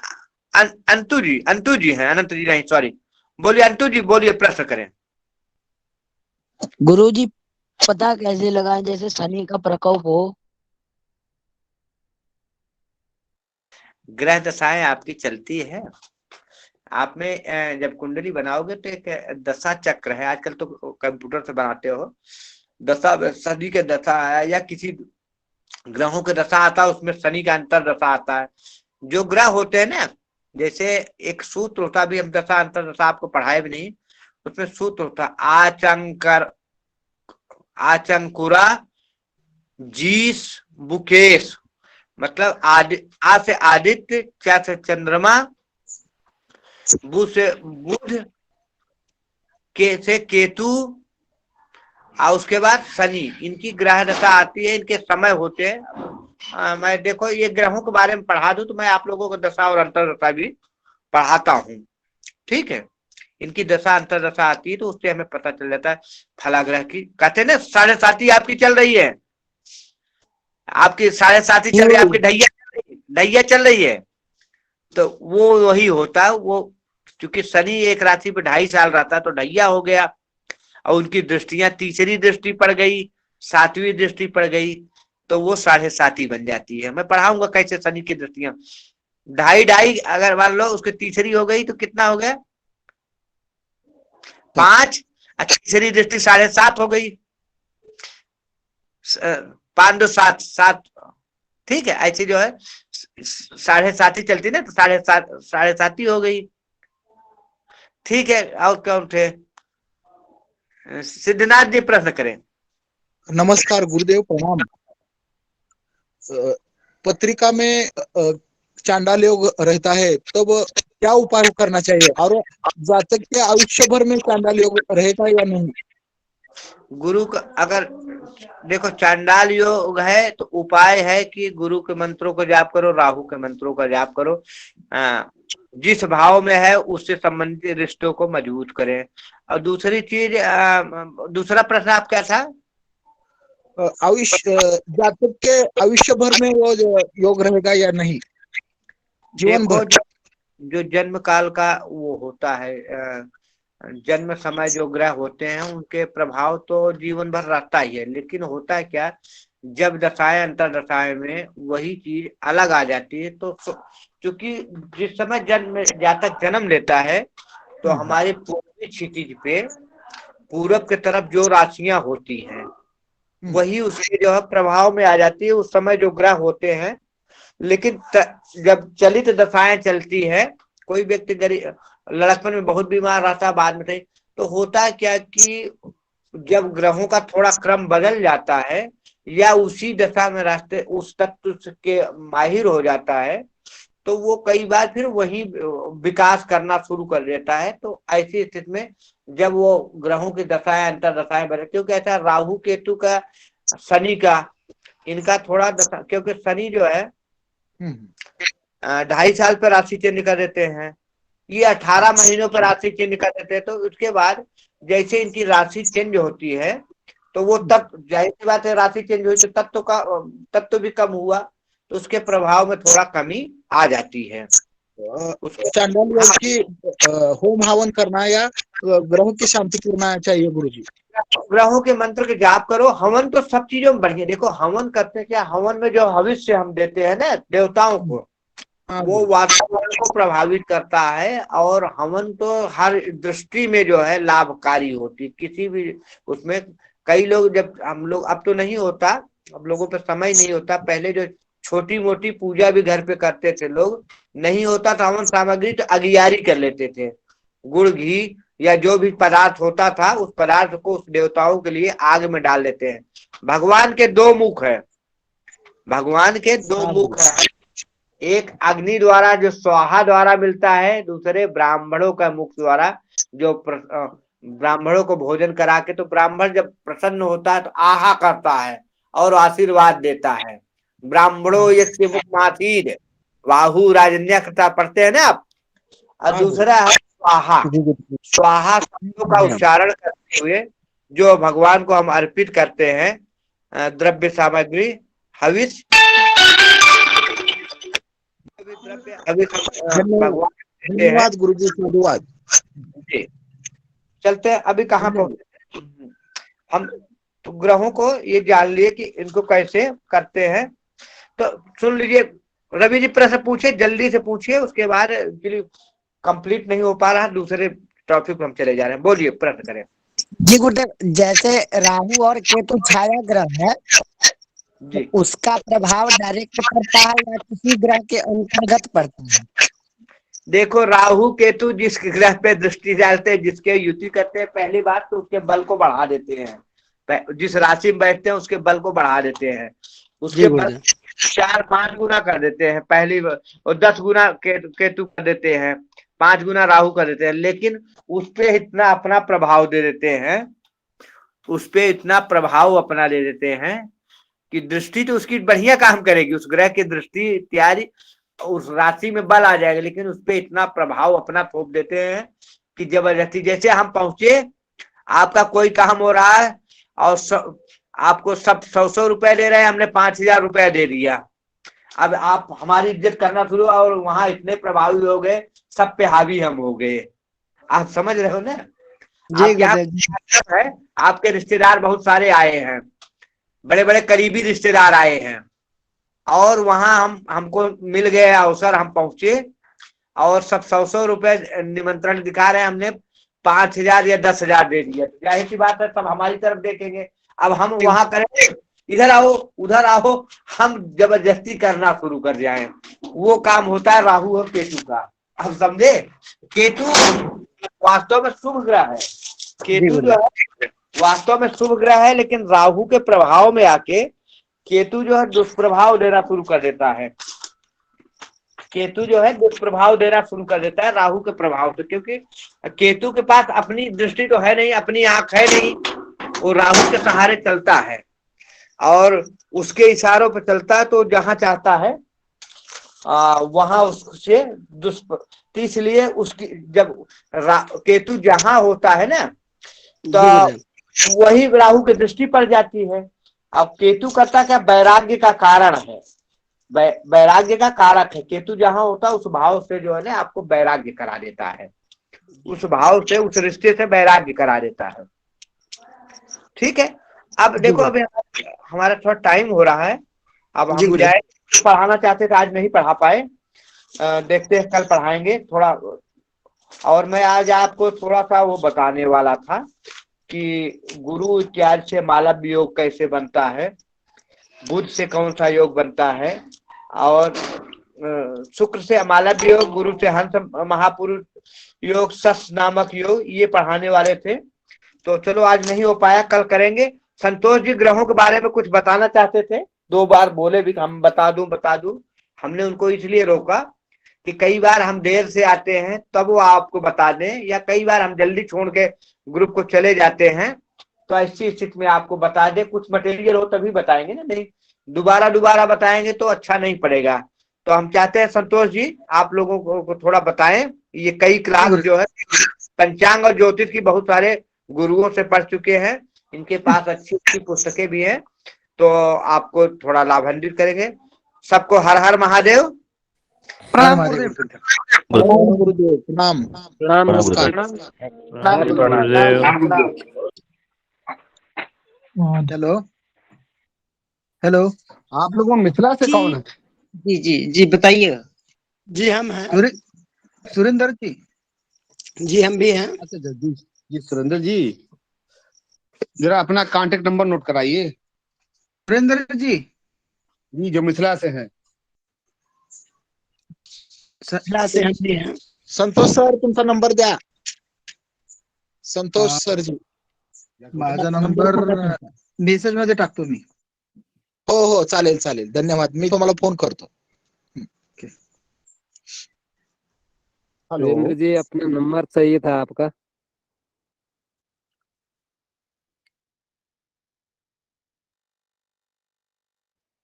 अंतु जी हैं, अनंत जी नहीं, सॉरी, बोलिए अंतु जी, बोलिए, प्रश्न करें। गुरुजी पता कैसे लगाएं जैसे शनि का प्रकोप हो? ग्रह दशाएं आपकी चलती है, आप में जब कुंडली बनाओगे तो एक दशा चक्र है, आजकल तो कंप्यूटर से बनाते हो, दशा शनि के दशा है या किसी ग्रहों के दशा आता है, उसमें शनि का अंतर दशा आता है। जो ग्रह होते हैं ना, जैसे एक सूत्र होता, भी हम दशा अंतर दशा आपको पढ़ाए भी नहीं, उसमें सूत्र होता आचंकुरा जीस बुकेश, मतलब आ से आदित्य, क्या से चंद्रमा, बु से बुध, के से केतु, और उसके बाद शनि। इनकी ग्रह दशा आती है, इनके समय होते हैं। मैं देखो ये ग्रहों के बारे में पढ़ा दूं तो मैं आप लोगों को दशा और अंतर दशा भी पढ़ाता हूँ। ठीक है, इनकी दशा अंतर दशा आती है तो उससे हमें पता चल जाता है फला ग्रह की। कहते हैं ना 7.5 आपकी चल रही है, आपकी 7.5 चल रही है, आपकी ढैया चल रही है, तो वो वही होता है। वो क्योंकि शनि एक राशि पे 2.5 साल रहता है तो ढैया हो गया, और उनकी दृष्टियां तीसरी दृष्टि पड़ गई, 7वीं दृष्टि पड़ गई, तो वो 7.5 बन जाती है। मैं पढ़ाऊंगा कैसे शनि की दृष्टियां। 2.5 अगर मान लो उसकी तीसरी हो गई तो कितना हो गया? 5। तीसरी दृष्टि 7.5 हो गई, 5 2 7। ठीक है, ऐसी जो है 7.5 चलती ना, तो 7.5 हो गई। ठीक है, और कौन थे? सिद्धनाथ जी प्रश्न करें। नमस्कार गुरुदेव, प्रणाम। पत्रिका में चांडाल योग रहता है, तब क्या उपाय करना चाहिए, और जातक के आयुष्य भर में चांडाल योग रहेगा या नहीं? गुरु का अगर देखो चांडाल योग है तो उपाय है कि गुरु के मंत्रों को जाप करो, राहु के मंत्रों का जाप करो, जिस भाव में है उससे संबंधित रिश्तों को मजबूत करें। और दूसरी चीज, दूसरा प्रश्न आप क्या था? आयुष्य, जातक के आयुष्य भर में वो योग रहेगा या नहीं, जीवन भर? जो जन्म काल का वो होता है, जन्म समय जो ग्रह होते हैं उनके प्रभाव तो जीवन भर रहता ही है, लेकिन होता है क्या, जब दशाएं अंतर दशाएं में वही चीज अलग आ जाती है, तो क्योंकि जिस समय जातक जन्म लेता है तो हमारे पूर्वी क्षितिज पे पूरब की तरफ जो राशियां होती हैं वही उसके जो है प्रभाव में आ जाती है उस समय जो ग्रह होते हैं। लेकिन जब चलित दशाएं चलती है, कोई व्यक्ति गरीब लड़कपन में बहुत बीमार रहता है, बाद में तो होता है क्या कि जब ग्रहों का थोड़ा क्रम बदल जाता है या उसी दशा में रास्ते उस तत्व के माहिर हो जाता है, तो वो कई बार फिर वही विकास करना शुरू कर देता है। तो ऐसी स्थिति में जब वो ग्रहों की दशाएं अंतर दशाएं बदलती, क्योंकि ऐसा राहु केतु का, शनि का, इनका थोड़ा दशा, क्योंकि शनि जो है 2.5 साल पर राशि चेंज कर देते हैं, ये 18 महीनों पर राशि चेंज कर देते हैं। तो उसके बाद जैसे इनकी राशि चेंज होती है तो वो तत्व, जाहिर सी बात है राशि चेंज हुई तो तत्व भी कम हुआ, तो उसके प्रभाव में थोड़ा कमी आ जाती है। चांडाल योग की होम हवन करना या ग्रहों की शांति करना चाहिए गुरुजी? ग्रहों के मंत्र के जाप करो। हवन तो सब चीजों में बढ़िया। देखो हवन करते हैं क्या, हवन में जो हविष्य हम देते हैं ना देवताओं को, वो वातावरण को प्रभावित करता है, और हवन तो हर दृष्टि में जो है लाभकारी होती, किसी भी उसमें। कई लोग, जब हम लोग, अब तो नहीं होता, अब लोगों पे समय नहीं होता, पहले जो छोटी मोटी पूजा भी घर पे करते थे लोग, नहीं होता था हवन सामग्री तो अगियारी कर लेते थे, गुड़ घी या जो भी पदार्थ होता था उस पदार्थ को उस देवताओं के लिए आग में डाल देते हैं। भगवान के दो मुख है, भगवान के दो मुख है, एक अग्नि द्वारा जो स्वाहा द्वारा मिलता है, दूसरे ब्राह्मणों का मुख द्वारा जो ब्राह्मणों को भोजन करा के, तो ब्राह्मण जब प्रसन्न होता है तो आहा करता है और आशीर्वाद देता है। ब्राह्मणों यस्य मुखमासीद बाहु राजन्य कृता पढ़ते हैं ना आप। और दूसरा है स्वाहा, स्वाहा शब्दों का उच्चारण करते हुए जो भगवान को हम अर्पित करते हैं द्रव्य सामग्री, हविष भगवान। धन्यवाद गुरु जी, धन्यवाद जी, चलते हैं अभी कहाँ पहुंचे हम। तो ग्रहों को ये जान लिए कि इनको कैसे करते हैं। तो सुन लीजिए, रवि जी प्रश्न पूछे, जल्दी से पूछिए, उसके बाद कंप्लीट नहीं हो पा रहा, दूसरे टॉपिक पे हम चले जा रहे हैं। बोलिए, प्रश्न करें। जी गुरुदेव, जैसे राहु और केतु छाया ग्रह है, जी, उसका प्रभाव डायरेक्ट पड़ता है या किसी ग्रह के अंतर्गत पड़ता है? देखो राहु केतु जिस ग्रह पे दृष्टि डालते हैं, जिसके युति करते हैं, पहली बात तो उसके बल को बढ़ा देते हैं। जिस राशि में बैठते हैं उसके बल को बढ़ा देते हैं, उसके बल 4-5 गुना कर देते हैं पहली, और 10 गुना केतु कर देते हैं, 5 गुना राहु कर देते हैं। लेकिन उस पे इतना अपना प्रभाव दे देते हैं, उस पे इतना प्रभाव अपना दे देते हैं कि दृष्टि तो उसकी बढ़िया काम करेगी, उस ग्रह की दृष्टि इत्यादि, उस राशि में बल आ जाएगा, लेकिन उस पे इतना प्रभाव अपना थोप देते हैं कि जबरदस्ती। जैसे हम पहुंचे, आपका कोई काम हो रहा है और आपको सब 100 रुपए दे रहे हैं, हमने 5000 रुपया दे दिया। अब आप हमारी इज्जत करना शुरू, और वहां इतने प्रभावी हो गए, सब पे हावी हम हो गए। आप समझ रहे हो ना? है आपके रिश्तेदार बहुत सारे आए हैं, बड़े बड़े करीबी रिश्तेदार आए हैं, और वहां हमको मिल गए अवसर, हम पहुंचे और सब 100 रुपए निमंत्रण दिखा रहे हैं, हमने 5000 या 10,000 दे दिया। जाहिर सी बात है सब हमारी तरफ देखेंगे। अब हम वहां करें इधर आओ उधर आओ, हम जबरदस्ती करना शुरू कर जाए, वो काम होता है राहु और केतु का। अब समझे? केतु वास्तव में शुभ ग्रह है, केतु जो है वास्तव में शुभ ग्रह है, लेकिन राहु के प्रभाव में आके केतु जो है दुष्प्रभाव देना शुरू कर देता है। केतु जो है दुष्प्रभाव देना शुरू कर देता है राहु के प्रभाव से, क्योंकि केतु के पास अपनी दृष्टि तो है नहीं, अपनी आंख है नहीं, वो राहु के सहारे चलता है और उसके इशारों पर चलता है, तो जहां चाहता है वहां उससे तो इसलिए उसकी जब केतु जहां होता है ना, तो वही राहु की दृष्टि पड़ जाती है। अब केतु करता क्या, वैराग्य का कारण है, वैराग्य का कारक है। केतु जहां होता है उस भाव से जो है ना आपको वैराग्य करा देता है, उस भाव से, उस रिश्ते से वैराग्य करा देता है। ठीक है, अब देखो अभी हमारा थोड़ा टाइम हो रहा है, अब हम जाए, पढ़ाना चाहते थे आज नहीं पढ़ा पाए, देखते हैं कल पढ़ाएंगे थोड़ा। और मैं आज आपको थोड़ा सा वो बताने वाला था कि गुरु इत्यादि से मालव्य योग कैसे बनता है, बुध से कौन सा योग बनता है, और शुक्र से मालव्य योग, गुरु से हंस महापुरुष योग, सस नामक योग, ये पढ़ाने वाले थे। तो चलो आज नहीं हो पाया, कल करेंगे। संतोष जी ग्रहों के बारे में कुछ बताना चाहते थे, 2 बार बोले भी हम बता दूं। हमने उनको इसलिए रोका कि कई बार हम देर से आते हैं तब वो आपको बता दें, या कई बार हम जल्दी छोड़ के ग्रुप को चले जाते हैं, तो ऐसी स्थिति में आपको बता दें। कुछ मटेरियल हो तभी बताएंगे ना, नहीं दोबारा बताएंगे तो अच्छा नहीं पड़ेगा। तो हम चाहते हैं संतोष जी आप लोगों को थोड़ा बताएं। ये कई क्लास जो है पंचांग और ज्योतिष की बहुत सारे गुरुओं से पढ़ चुके हैं, इनके पास अच्छी अच्छी पुस्तकें भी हैं, तो आपको थोड़ा लाभान्वित करेंगे। सबको हर हर महादेव। प्रणाम गुरुदेव, प्रणाम प्रणाम नमस्कार। हेलो हेलो, आप लोगों में मिथिला से कौन है? जी जी जी बताइए। जी हम हैं। सुरेंद्र जी? जी हम भी हैं। अच्छा जी सुरेंद्र जी, जरा अपना कांटेक्ट नंबर नोट कराइए। सुरेंद्र जी जो मिथिला से हैं। मिथिला से हम भी हैं। संतोष सर तुमचा नंबर द्या। संतोष सर जी. माझा नंबर मेसेज मध्ये टाकतो मी. हो हो चालेल चालेल धन्यवाद. मी तुम्हाला फोन करतो. हेलो, वीरेंद्र जी अपना नंबर चाहिए था आपका।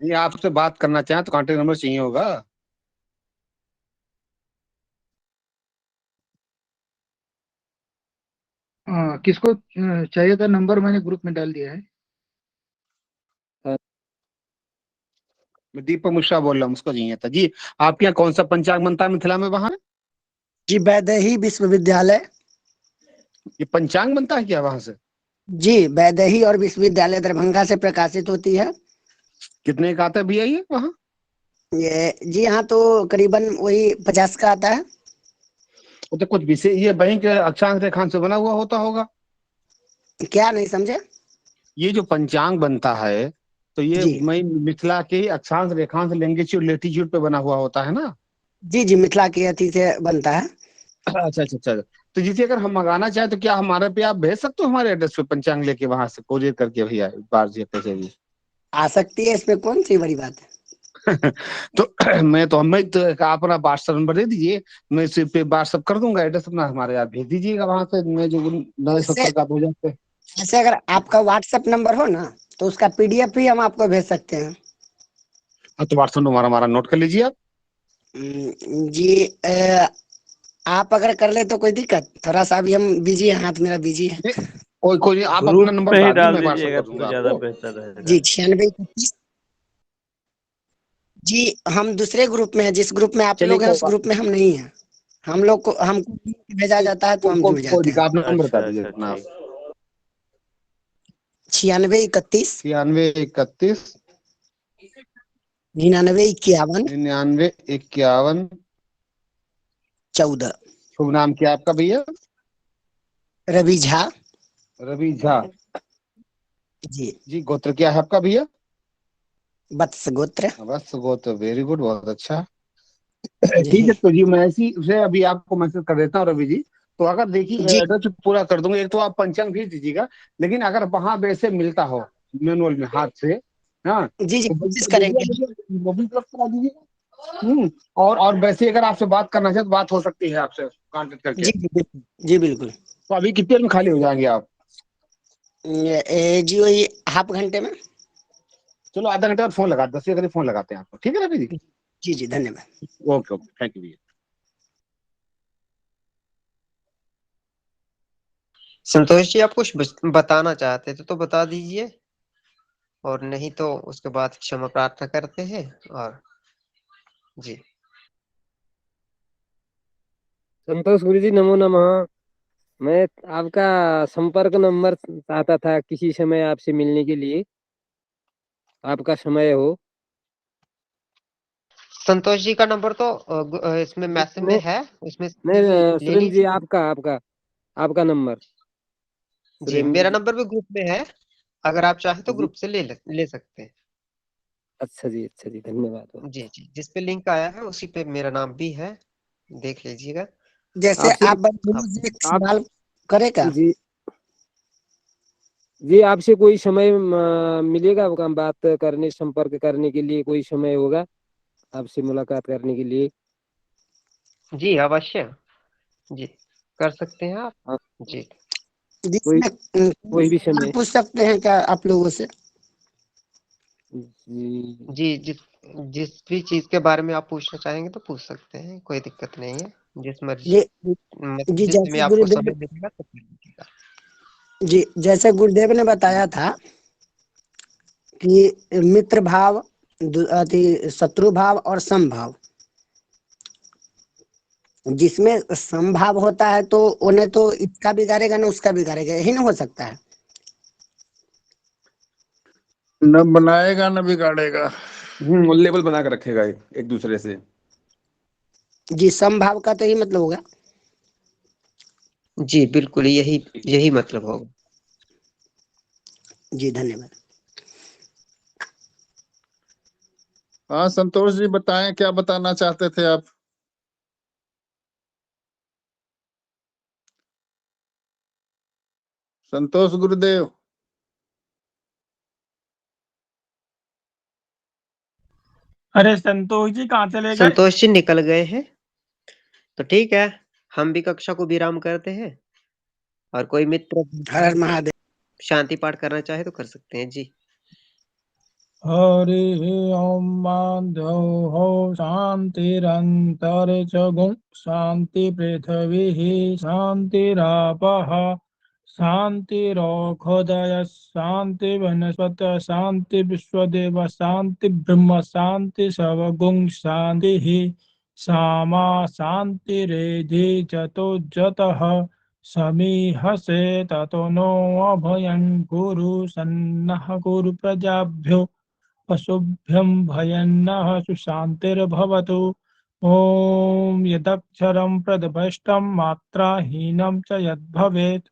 ये आपसे बात करना चाहें तो कांटेक्ट नंबर चाहिए होगा। किसको चाहिए था नंबर? मैंने ग्रुप में डाल दिया है। मैं दीपक मिश्रा बोल रहा हूँ, उसको चाहिए था जी। आपके यहाँ कौन सा पंचांग बनता है मिथिला में वहाँ? जी वैदेही विश्वविद्यालय। ये पंचांग बनता है क्या वहां से? जी वैदेही और विश्वविद्यालय दरभंगा से प्रकाशित होती है। कितने का आता है भैया ये वहाँ? ये जी हाँ तो करीबन वही 50 का आता है। वो तो कुछ विशेष, ये बैंक अक्षांश रेखांश से बना हुआ होता होगा। क्या नहीं समझे? ये जो पंचांग बनता है तो ये जी मैं मिथिला के अक्षांश रेखांश लैंगिट्यूड लेटीट्यूड पे बना हुआ होता है ना? जी जी मिथिला की अति से बनता है। अच्छा अच्छा अच्छा। तो जिसे अगर हम मंगाना चाहें तो क्या हमारे पे आप भेज सकते हो हमारे एड्रेस पे पंचांग लेके वहां से कोरियर करके भैया एक बार जी कैसे भी? आ सकती है, इसमें कौन सी बड़ी बात है। तो मैं तो अपना व्हाट्सएप नंबर दे दीजिए, मैं इस पे व्हाट्सएप कर दूंगा एड्रेस अपना, हमारे आप भेज दीजिएगा वहां से। मैं जो नए ऐसे सत्तर का 2000 पे। ऐसे अगर आपका व्हाट्सएप नंबर हो ना तो उसका पीडीएफ भी हम आपको भेज सकते हैं। हाँ तो व्हाट्सएप नंबर हमारा नोट कर लीजिए आप। जी आप अगर कर ले तो कोई दिक्कत, थोड़ा सा अभी हम बिजी हैं, हाथ मेरा बिजी है। कोई नहीं, आप अपना ग्रुप नंबर में ही डाल दीजिए, डाल मैं व्हाट्सएप दीजिएगा कर तो दूंगा ज्यादा आपको। बेहतर रहेगा। जी 96। जी हम दूसरे ग्रुप में हैं, जिस ग्रुप में आप चलिए लोग हैं कोई उस बात ग्रुप में हम नहीं हैं। हम लोग को हमको link भेजा नहीं, जाता है तो हम जुड़ कोई जाते दिक्कत, हैं। आप नंबर बता अच्छा दीजिए अच्छा अपना। ठीक। 96 31 96 31 99 51 99 51। 14। शुभ नाम क्या आपका भैया? रवि झा। रवि झा जी जी। गोत्र क्या है आपका भैया? वत्स गोत्र। बस गोत्र, वेरी गुड, बहुत अच्छा। जी ठीक है, तो जी मैं इसी से अभी आपको मैसेज कर देता हूँ रवि जी। तो अगर देखिए जी एड्रेस पूरा कर दूंगा, एक तो आप पंचांग भेज दीजिएगा, लेकिन अगर वहां वैसे मिलता हो मैनुअल में हाथ से, हाँ जी जी तो कोशिश बिल्कुल करेंगे। मुझे वो भी उपलब्ध करा दीजिएगा। और वैसे अगर आपसे बात करना चाहे तो बात हो सकती है आपसे कांटेक्ट करके। जी जी बिल्कुल। जी बिल्कुल। तो अभी कितने देर में खाली हो जाएंगे आप? जी वही हाफ घंटे में। चलो आधा घंटे बाद फोन लगा, 10 के करीब फोन लगाते हैं आपको, ठीक है रवि जी? जी जी धन्यवाद। ओके ओके, थैंक यू भैया। संतोष जी आप कुछ बताना चाहते थे तो बता दीजिए, और नहीं तो उसके बाद क्षमा प्रार्थना करते हैं। और जी संतोष गुरु जी नमो नमः। मैं आपका संपर्क नंबर चाहता था किसी समय आपसे मिलने के लिए, आपका समय हो। संतोष जी का नंबर तो इसमें मैसेज में नहीं है, उसमें नहीं ले सुरेंद्र जी, लीजिए। आपका आपका आपका नंबर जी सुरेंद्र मेरा जी। नंबर भी ग्रुप में है, अगर आप चाहें तो जी ग्रुप से ले सकते हैं। अच्छा जी धन्यवाद हो। जी जी जिस पे लिंक आया है उसी पे मेरा नाम भी है, देख लीजिएगा। जैसे आपसे आप बंधु आप जी एक आप सवाल करेगा। जी जी आपसे कोई समय मिलेगा आपका बात करने, संपर्क करने के लिए कोई समय होगा आपसे मुलाकात करने के लिए? जी अवश्य, जी कर सकते हैं आप। हाँ, जी कोई जिसमें कोई भी सवाल समय। पूछ सकते हैं क्या आप लोगों से? जी जी जिस जिस भी चीज के बारे में आप पूछना चाहेंगे तो पूछ सकते हैं, कोई दिक्कत नहीं है। जिस मर्जी जी मतलब जी जिस समय जैसे आपको समय गुरुदेव मिलेगा तो कर लीजिएगा। जी जैसे गुरुदेव ने बताया था कि मित्र भाव, अति शत्रु भाव और समभाव। जिसमें समभाव होता है तो उन्हें तो इसका बिगाड़ेगा ना उसका बिगाड़ेगा, यही ना हो सकता है। न बनाएगा न बिगाड़ेगा। लेवल बना के रखेगा एक दूसरे से। जी समभाव का तो यही मतलब होगा। जी बिल्कुल यही यही मतलब होगा। जी धन्यवाद। हाँ संतोष जी बताएं, क्या बताना चाहते थे आप? संतोष गुरुदेव। अरे संतोष जी कहाँ चले गए? संतोष जी निकल गए हैं, तो ठीक है, हम भी कक्षा को विराम करते हैं। और कोई मित्र हर हर महादेव। शांति पाठ करना चाहे तो कर सकते हैं जी। हरि ओम हो शांतिरंतर च गुं शांति पृथ्वी शांतिरापः शांतिरोषधय शांति वनस्पत शांति विश्वदेव शांति ब्रह्म शांति सर्वगुण शांति सामा शांतिरेधि जतो जतः समीहसे ततो नो अभयं कुरु सन्नः कुरु प्रजाभ्यो पशुभ्यं भयन्नः सुशान्तिर्भवतु। ॐ यदक्षरं प्रदभष्टं मात्राहीनं च यद्भवेत्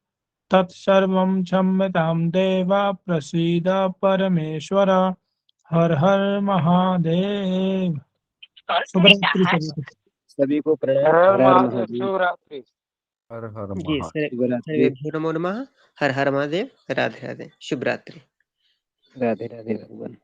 तत्सर्वं क्षम्यतां देव प्रसीद परमेश्वर। हर हर महादेव। शुभरात्रि सभी को। सभी को प्रणाम। हर हर हर महादेव, महादेव। शिवरात्रि। हर हर जी महा शिवरात्रि। सर्वेभ्यो नमो नमः। हर हर महादेव। राधे राधे। शुभ रात्रि। राधे राधे भगवान।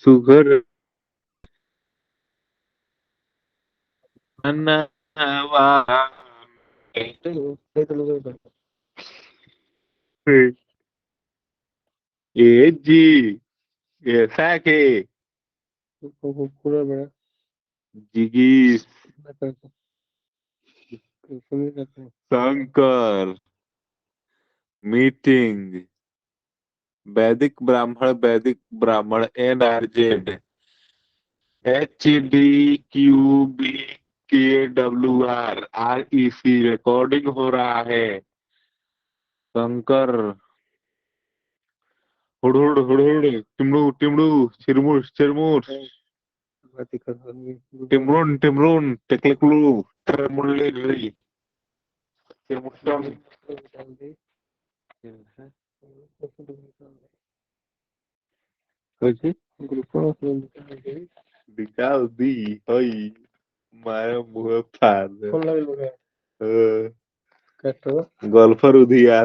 सुगर मनवा ए जी ऐसा के जिगीस शंकर मीटिंग वैदिक ब्राह्मण NRZ HDQB KWR REC recording हो रहा है। शंकर हुड़हुड़ हुड़हुड़ टिमड़ू टिमड़ू चिरमुर चिरमुर टिमरुन टिमरुन टेकलेकलू टरमुल्ली चिरमुट्टम कैसे दिखाओ दी हई मारा मुंह फाड़ गोल्फर उधिया